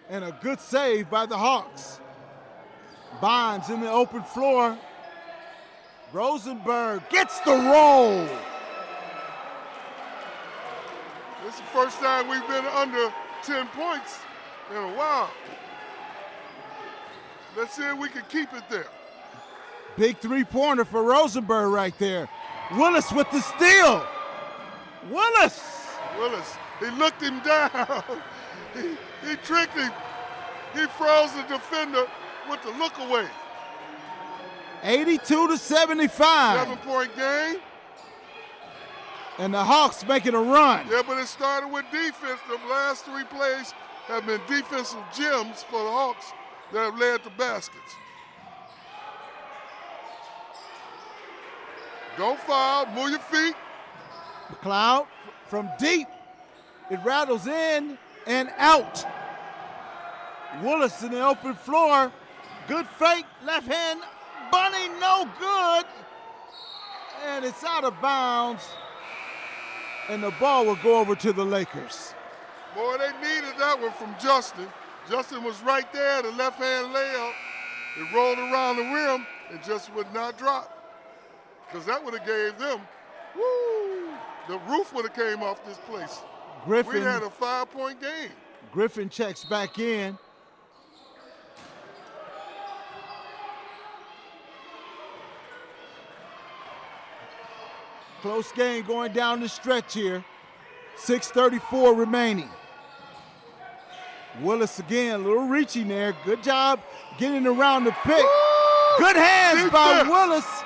And a good save by the Hawks. Bonds in the open floor. Rosenberg gets the roll. This is the first time we've been under 10 points in a while. Let's see if we can keep it there. Big three-pointer for Rosenberg right there. Willis with the steal. Willis, he looked him down. He tricked him. He froze the defender with the look away. 82-75. 7-point game. And the Hawks making a run. Yeah, but it started with defense. The last 3 plays have been defensive gems for the Hawks that have led to baskets. Don't foul, move your feet. McLeod from deep. It rattles in and out. Willis in the open floor. Good fake, left hand, bunny, no good. And it's out of bounds. And the ball will go over to the Lakers. Boy, they needed that one from Justin. Justin was right there, the left-hand layup. It rolled around the rim and just would not drop. Because that would have gave them, the roof would have came off this place. Griffin, we had a 5-point game. Griffin checks back in. Close game going down the stretch here. 6:34 remaining. Willis again, a little reaching there. Good job getting around the pick. Good hands by Willis.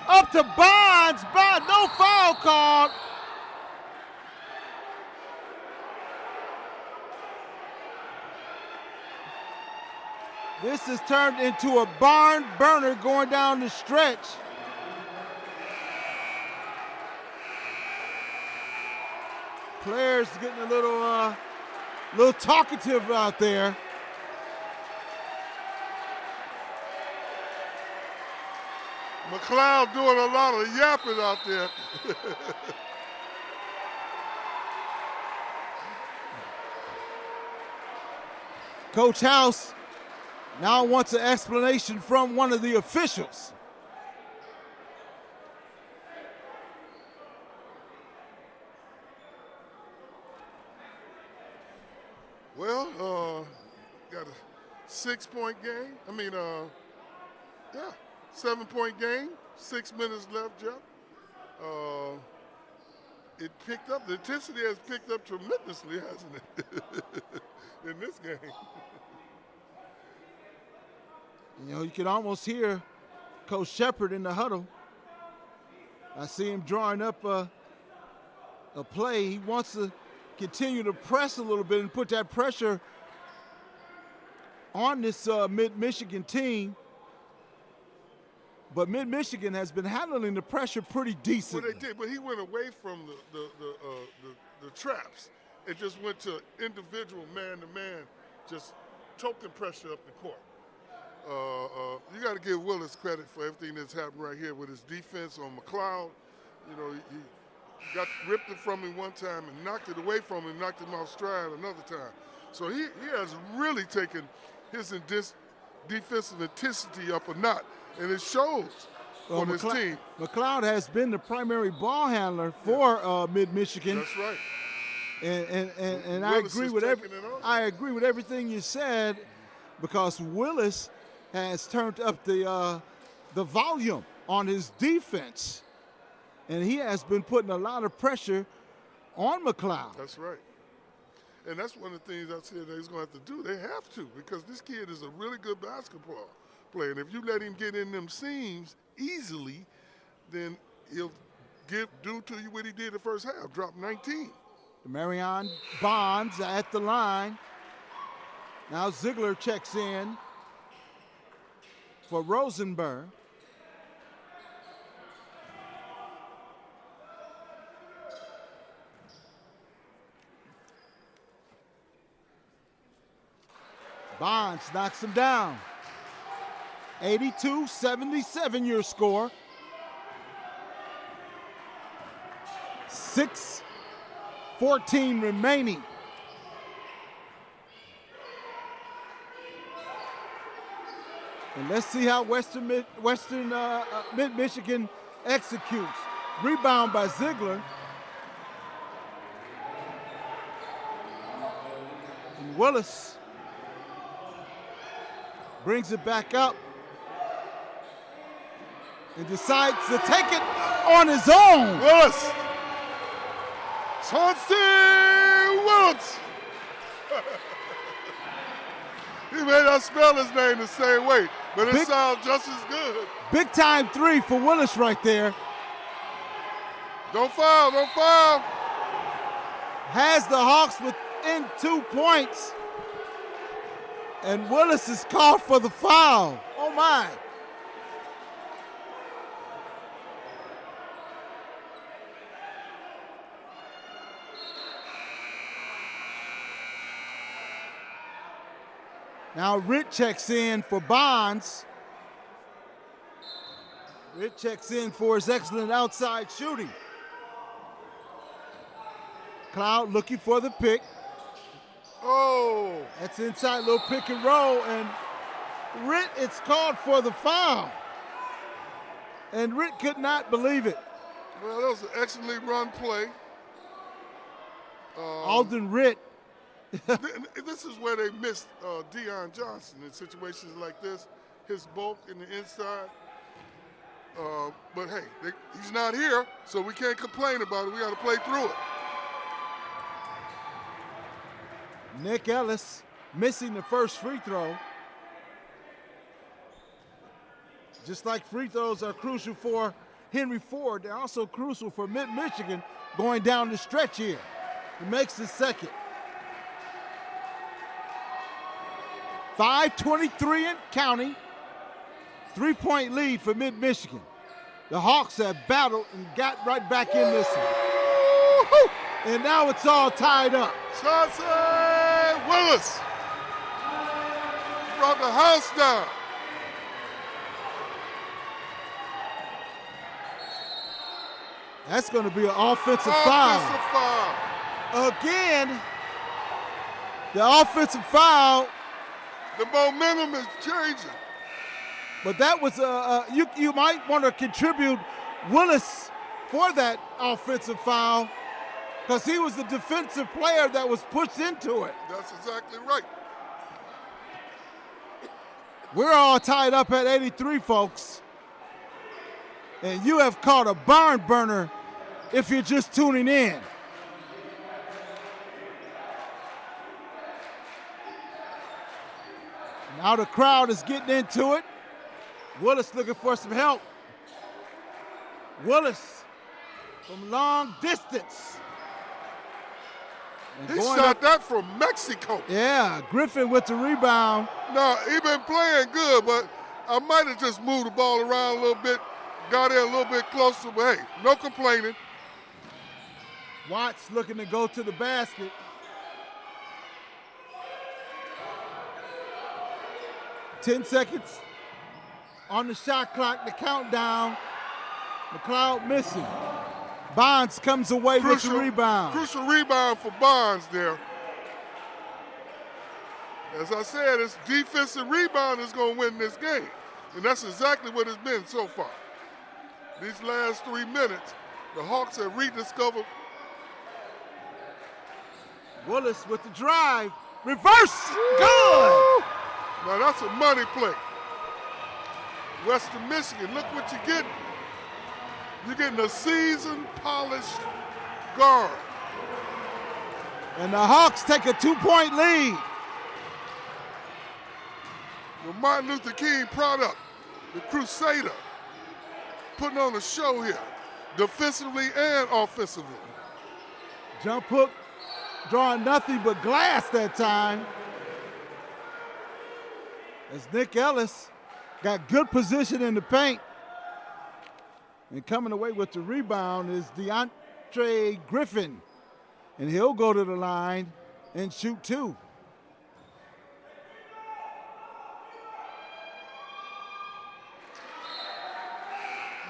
Up to Bonds. No foul called. This has turned into a barn burner going down the stretch. Players getting a little talkative out there. McLeod doing a lot of yapping out there. Coach House now wants an explanation from one of the officials. Well, got a 6-point game. 7-point game. 6 minutes left, Jeff. It picked up. The intensity has picked up tremendously, hasn't it? In this game. You can almost hear Coach Shepard in the huddle. I see him drawing up a play. He wants to continue to press a little bit and put that pressure on this Mid-Michigan team. But Mid-Michigan has been handling the pressure pretty decently. Well, they did, but he went away from the traps. It just went to individual man-to-man, just choking pressure up the court. You got to give Willis credit for everything that's happened right here with his defense on McLeod. He ripped it from him one time and knocked it away from him, knocked him off stride another time. So he has really taken his defensive intensity up a notch, and it shows on his team. McLeod has been the primary ball handler for Mid-Michigan. That's right. And I agree with everything you said, because Willis has turned up the volume on his defense, and he has been putting a lot of pressure on McLeod. That's right. And that's one of the things I said he's going to have to do. They have to, because this kid is a really good basketball player. And if you let him get in them seams easily, then he'll do to you what he did the first half, drop 19. Marion Bonds at the line. Now Ziegler checks in for Rosenberg. Bonds knocks him down. 82-77 your score. 6:14 remaining. And let's see how Mid-Michigan executes. Rebound by Ziegler. And Willis brings it back up and decides to take it on his own. Willis. Chauncey Willis. He may not spell his name the same way, but it sounds just as good. Big time three for Willis right there. Don't foul, don't foul. Has the Hawks within 2 points. And Willis is called for the foul. Oh my. Now Ritt checks in for Bonds. Ritt checks in for his excellent outside shooting. Cloud looking for the pick. Oh. That's inside, little pick and roll, and Ritt, it's called for the foul. And Ritt could not believe it. Well, that was an excellently run play. Alden Ritt. This is where they missed Deion Johnson in situations like this, his bulk in the inside. But hey, he's not here, so we can't complain about it. We got to play through it. Nick Ellis missing the first free throw. Just like free throws are crucial for Henry Ford, they're also crucial for Mid-Michigan going down the stretch here. He makes the second. 5:23 and counting. 3-point lead for Mid-Michigan. The Hawks have battled and got right back in this one. And now it's all tied up. Chauncey Willis brought the house down. That's going to be an offensive foul. Again, the offensive foul. The momentum is changing. But that was you might want to contribute Willis for that offensive foul, because he was the defensive player that was pushed into it. That's exactly right. We're all tied up at 83, folks. And you have caught a barn burner if you're just tuning in. Now the crowd is getting into it. Willis looking for some help. Willis from long distance. He shot that from Mexico. Yeah, Griffin with the rebound. No, he been playing good, but I might have just moved the ball around a little bit, got in a little bit closer, but hey, no complaining. Watts looking to go to the basket. Ten seconds on the shot clock, the countdown. McLeod missing. Bonds comes away with the rebound. Crucial rebound for Bonds there. As I said, it's defensive rebound is going to win this game. And that's exactly what it's been so far. These last 3 minutes, the Hawks have rediscovered. Willis with the drive. Reverse. Good. Now that's a money play. Western Michigan, look what you're getting. You're getting a seasoned, polished guard. And the Hawks take a 2-point lead. The Martin Luther King product, the Crusader, putting on a show here, defensively and offensively. Jump hook, drawing nothing but glass that time. As Nick Ellis got good position in the paint. And coming away with the rebound is DeAndre Griffin. And he'll go to the line and shoot 2.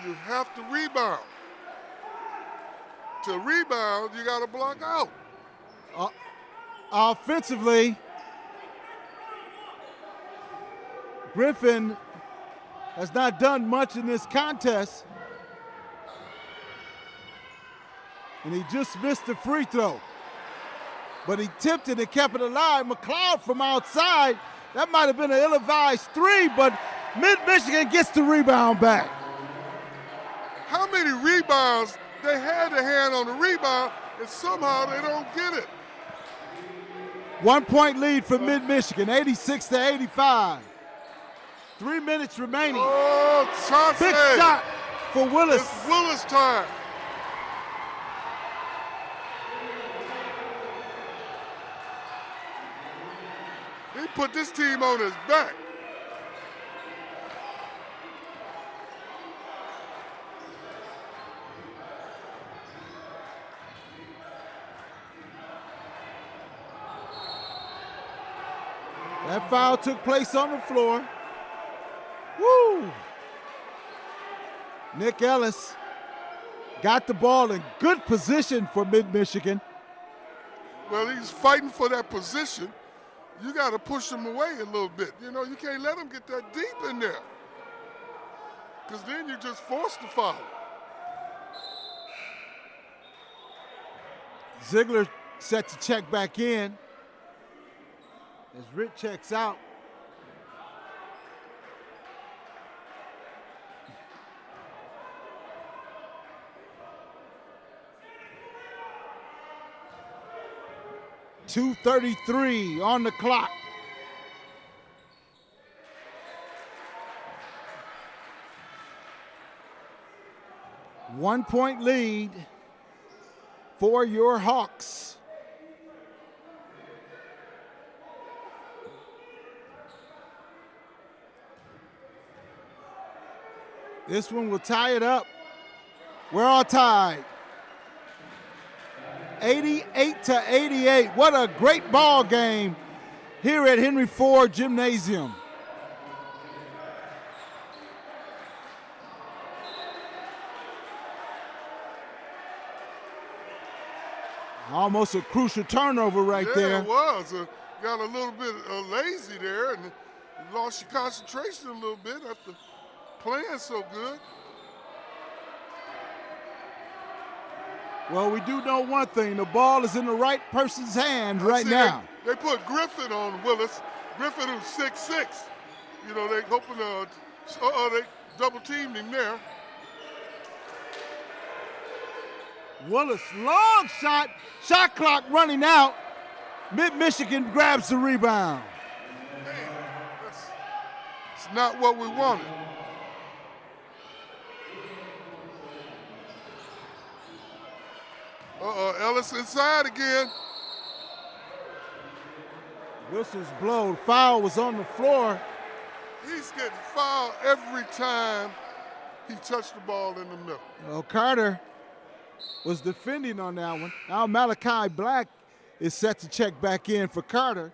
You have to rebound. To rebound, you got to block out. Offensively, Griffin has not done much in this contest. And he just missed the free throw. But he tipped it and kept it alive. McLeod from outside, that might have been an ill-advised 3, but Mid-Michigan gets the rebound back. How many rebounds? They had the hand on the rebound, and somehow they don't get it. 1-point lead for Mid-Michigan, 86-85. 3 minutes remaining. Oh, Chauncey. Big shot for Willis. It's Willis time. He put this team on his back. That foul took place on the floor. Woo! Nick Ellis got the ball in good position for Mid-Michigan. Well, he's fighting for that position. You got to push him away a little bit. You know, you can't let him get that deep in there, because then you're just forced to foul. Ziegler set to check back in as Rick checks out. .233 on the clock. One-point lead for your Hawks. This one will tie it up. We're all tied. 88-88. What a great ball game here at Henry Ford Gymnasium. Almost a crucial turnover right there. Yeah, it was. Got a little bit lazy there and lost your concentration a little bit after playing so good. Well, we do know one thing. The ball is in the right person's hand right now. They put Griffin on Willis. Griffin, who's 6'6". You know, they hoping they double teamed him there. Willis, long shot. Shot clock running out. Mid-Michigan grabs the rebound. Man, it's not what we wanted. Ellis inside again. Whistles blown. Foul was on the floor. He's getting fouled every time he touched the ball in the middle. Well, Carter was defending on that one. Now Malachi Black is set to check back in for Carter.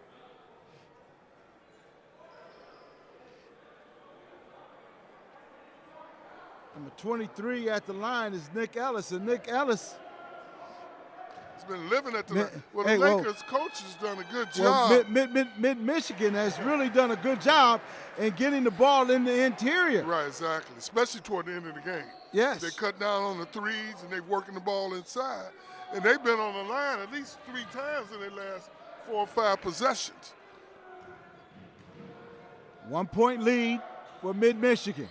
Number 23 at the line is Nick Ellis, and Nick Ellis It's been living at the line. Well, hey, the Lakers coach has done a good job. Mid-Michigan has really done a good job in getting the ball in the interior. Right, exactly, especially toward the end of the game. Yes. They cut down on the threes, and they're working the ball inside. And they've been on the line at least 3 times in their last 4 or 5 possessions. 1-point lead for Mid-Michigan.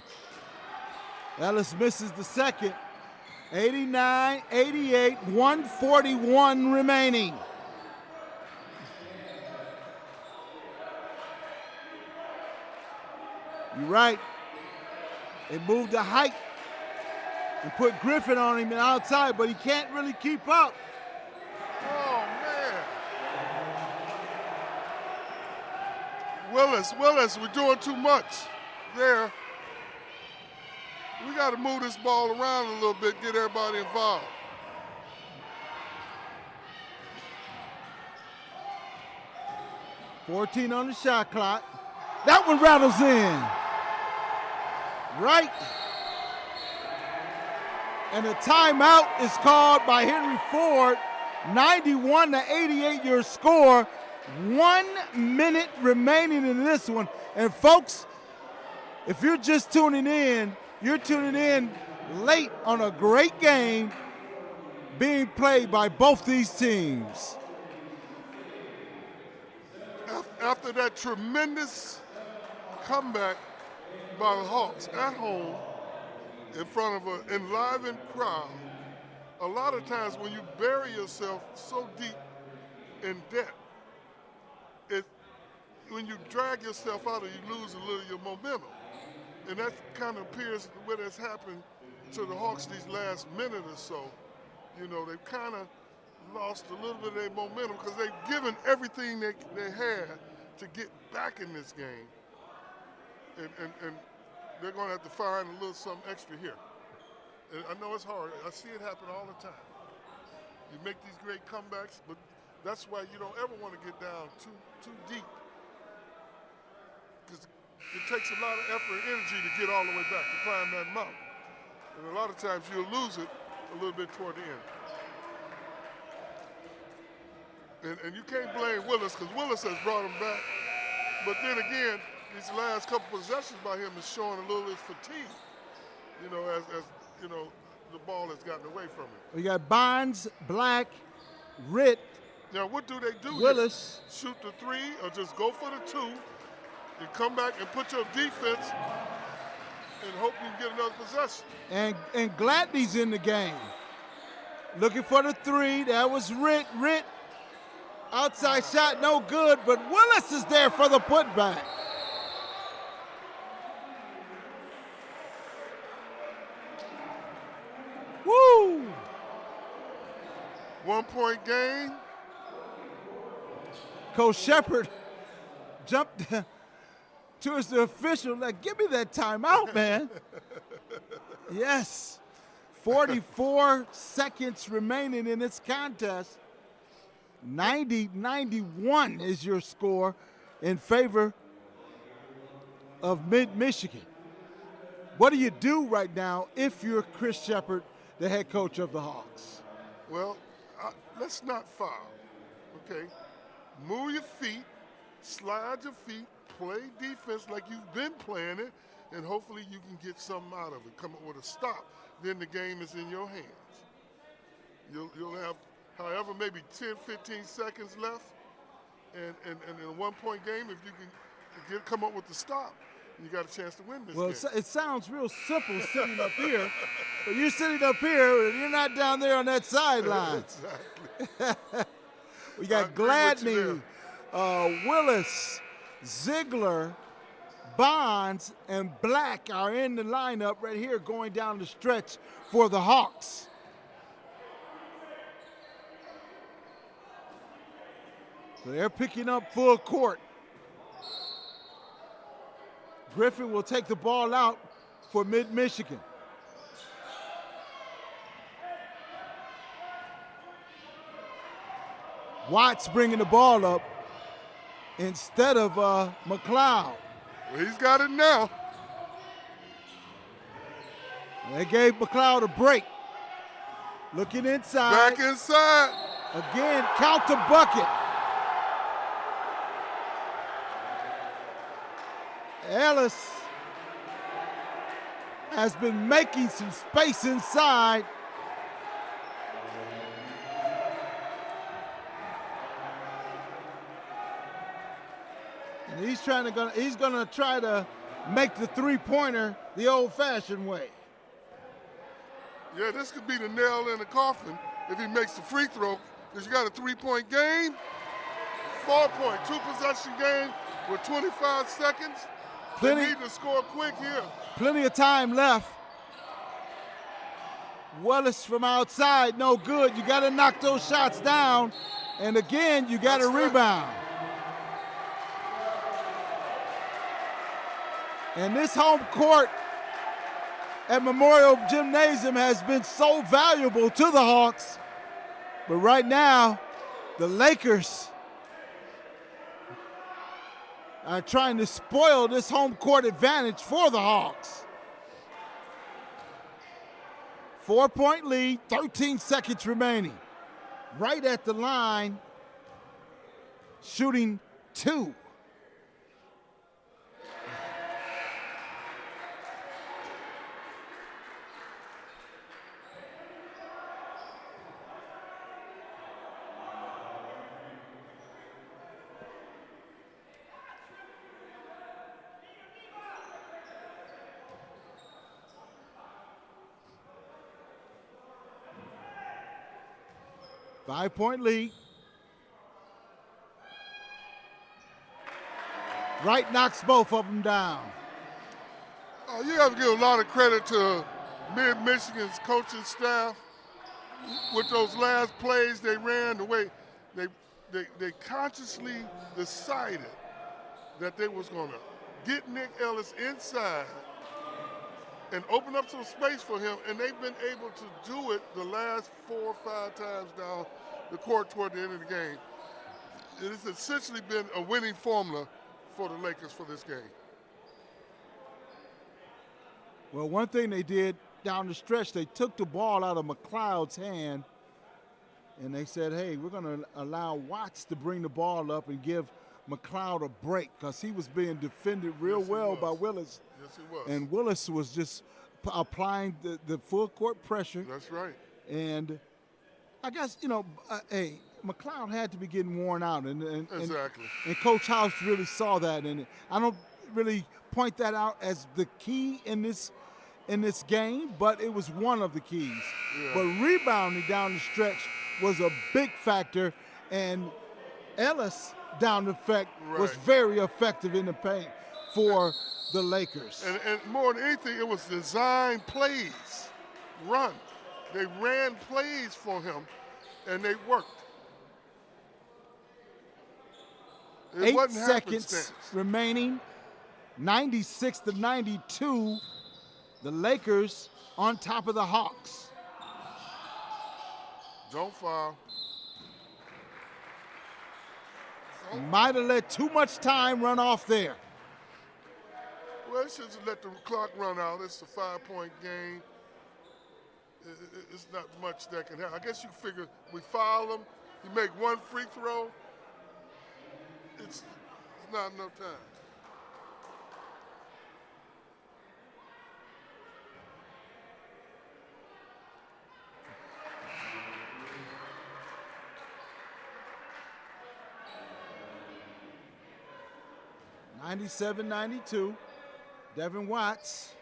Ellis misses the second. 89-88, 141 remaining. You're right. They moved the height and put Griffin on him and outside, but he can't really keep up. Oh, man. Willis, we're doing too much there. We got to move this ball around a little bit, get everybody involved. $14 on the shot clock. That one rattles in. Right. And a timeout is called by Henry Ford. 91-88 your score. 1 minute remaining in this one. And folks, if you're just tuning in, you're tuning in late on a great game being played by both these teams. After that tremendous comeback by the Hawks at home in front of an enlivened crowd, a lot of times when you bury yourself so deep in debt, when you drag yourself out, you lose a little of your momentum. And that kind of appears what has happened to the Hawks these last minute or so. You know, they've kind of lost a little bit of their momentum because they've given everything they had to get back in this game. And they're going to have to find a little something extra here. And I know it's hard. I see it happen all the time. You make these great comebacks, but that's why you don't ever want to get down too deep. Because it takes a lot of effort and energy to get all the way back, to climb that mountain. And a lot of times you'll lose it a little bit toward the end. And you can't blame Willis, because Willis has brought him back. But then again, these last couple possessions by him is showing a little bit of fatigue, you know, as you know, the ball has gotten away from him. We got Bonds, Black, Ritt. Now, what do they do? Willis. Shoot the 3 or just go for the 2 and come back and put your defense and hope you can get another possession. And Gladney's in the game. Looking for the 3. That was Ritt. Ritt, outside shot, no good, but Willis is there for the putback. Woo! 1-point game. Coach Shepard jumped towards the official, like, give me that timeout, man. Yes. 44 seconds remaining in this contest. 90-91 is your score in favor of Mid-Michigan. What do you do right now if you're Chris Shepard, the head coach of the Hawks? Well, let's not foul, okay? Move your feet, slide your feet, play defense like you've been playing it, and hopefully you can get something out of it. Come up with a stop. Then the game is in your hands. You'll have, however, maybe 10, 15 seconds left, and in a 1-point game, if you can come up with the stop, you got a chance to win this game. Well, it sounds real simple sitting up here, but you're sitting up here and you're not down there on that sideline. Exactly. We got Gladney, Willis, Ziegler, Bonds, and Black are in the lineup right here going down the stretch for the Hawks. So they're picking up full court. Griffin will take the ball out for Mid-Michigan. Watts bringing the ball up instead of McLeod. Well, he's got it now. They gave McLeod a break. Looking inside. Back inside. Again, count the bucket. Ellis has been making some space inside. And he's gonna try to make the three-pointer the old-fashioned way. Yeah, this could be the nail in the coffin if he makes the free throw, because you got a three-point game, 4-point, two-possession game with 25 seconds. They need to score quick here. Plenty of time left. Wallace from outside, no good. You got to knock those shots down. And again, you got to rebound. And this home court at Memorial Gymnasium has been so valuable to the Hawks. But right now, the Lakers are trying to spoil this home court advantage for the Hawks. 4-point lead, 13 seconds remaining. Right at the line, shooting 2. Five-point lead. Wright knocks both of them down. You have to give a lot of credit to Mid-Michigan's coaching staff with those last plays they ran, the way they consciously decided that they was going to get Nick Ellis inside and open up some space for him, and they've been able to do it the last 4 or 5 times down the court toward the end of the game. It has essentially been a winning formula for the Lakers for this game. Well, one thing they did down the stretch, they took the ball out of McLeod's hand, and they said, hey, we're going to allow Watts to bring the ball up and give McLeod a break, because he was being defended real well by Willis. Yes, he was. And Willis was just applying the full court pressure. That's right. And I guess, hey, McLeod had to be getting worn out. Exactly. And Coach House really saw that. And I don't really point that out as the key in this game, but it was one of the keys. Yeah. But rebounding down the stretch was a big factor. And Ellis down the was very effective in the paint for the Lakers. And more than anything, it was design plays, run. They ran plays for him, and they worked. It 8 seconds remaining, 96-92. The Lakers on top of the Hawks. Don't foul. Might have let too much time run off there. Well, it should let the clock run out. It's a 5-point game. It's not much that can happen. I guess you figure we foul them, you make one free throw, it's not enough time. (97-92). Devin Watts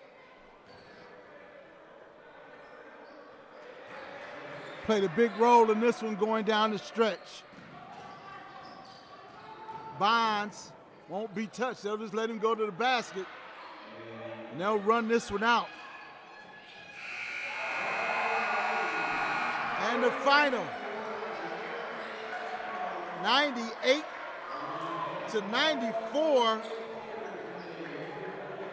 played a big role in this one going down the stretch. Bonds won't be touched. They'll just let him go to the basket, and they'll run this one out. And the final, 98-94.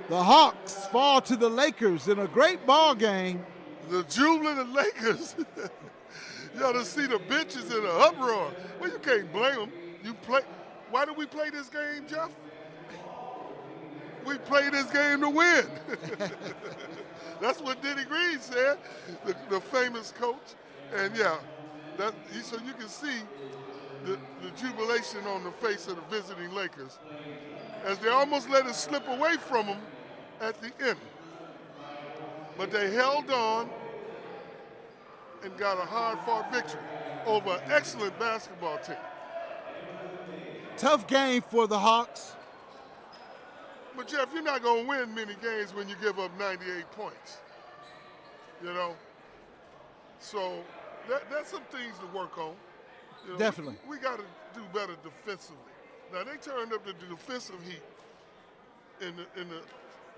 The Hawks fall to the Lakers in a great ball game. The jubilant Lakers. You ought to see the benches in an uproar. Well, you can't blame them. Why do we play this game, Jeff? We play this game to win. That's what Denny Green said, the famous coach. And yeah, So you can see the jubilation on the face of the visiting Lakers as they almost let it slip away from them at the end. But they held on and got a hard-fought victory over an excellent basketball team. Tough game for the Hawks. But, Jeff, you're not going to win many games when you give up 98 points, you know? So that's some things to work on. You know, Definitely. We got to do better defensively. Now, they turned up the defensive heat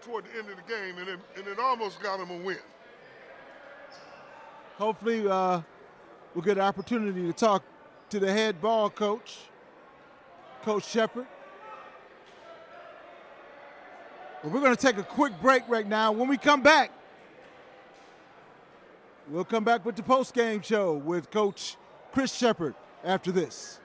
toward the end of the game, and it almost got them a win. Hopefully we'll get an opportunity to talk to the head ball coach, Coach Shepard. Well, we're going to take a quick break right now. When we come back, we'll come back with the post-game show with Coach Chris Shepard after this.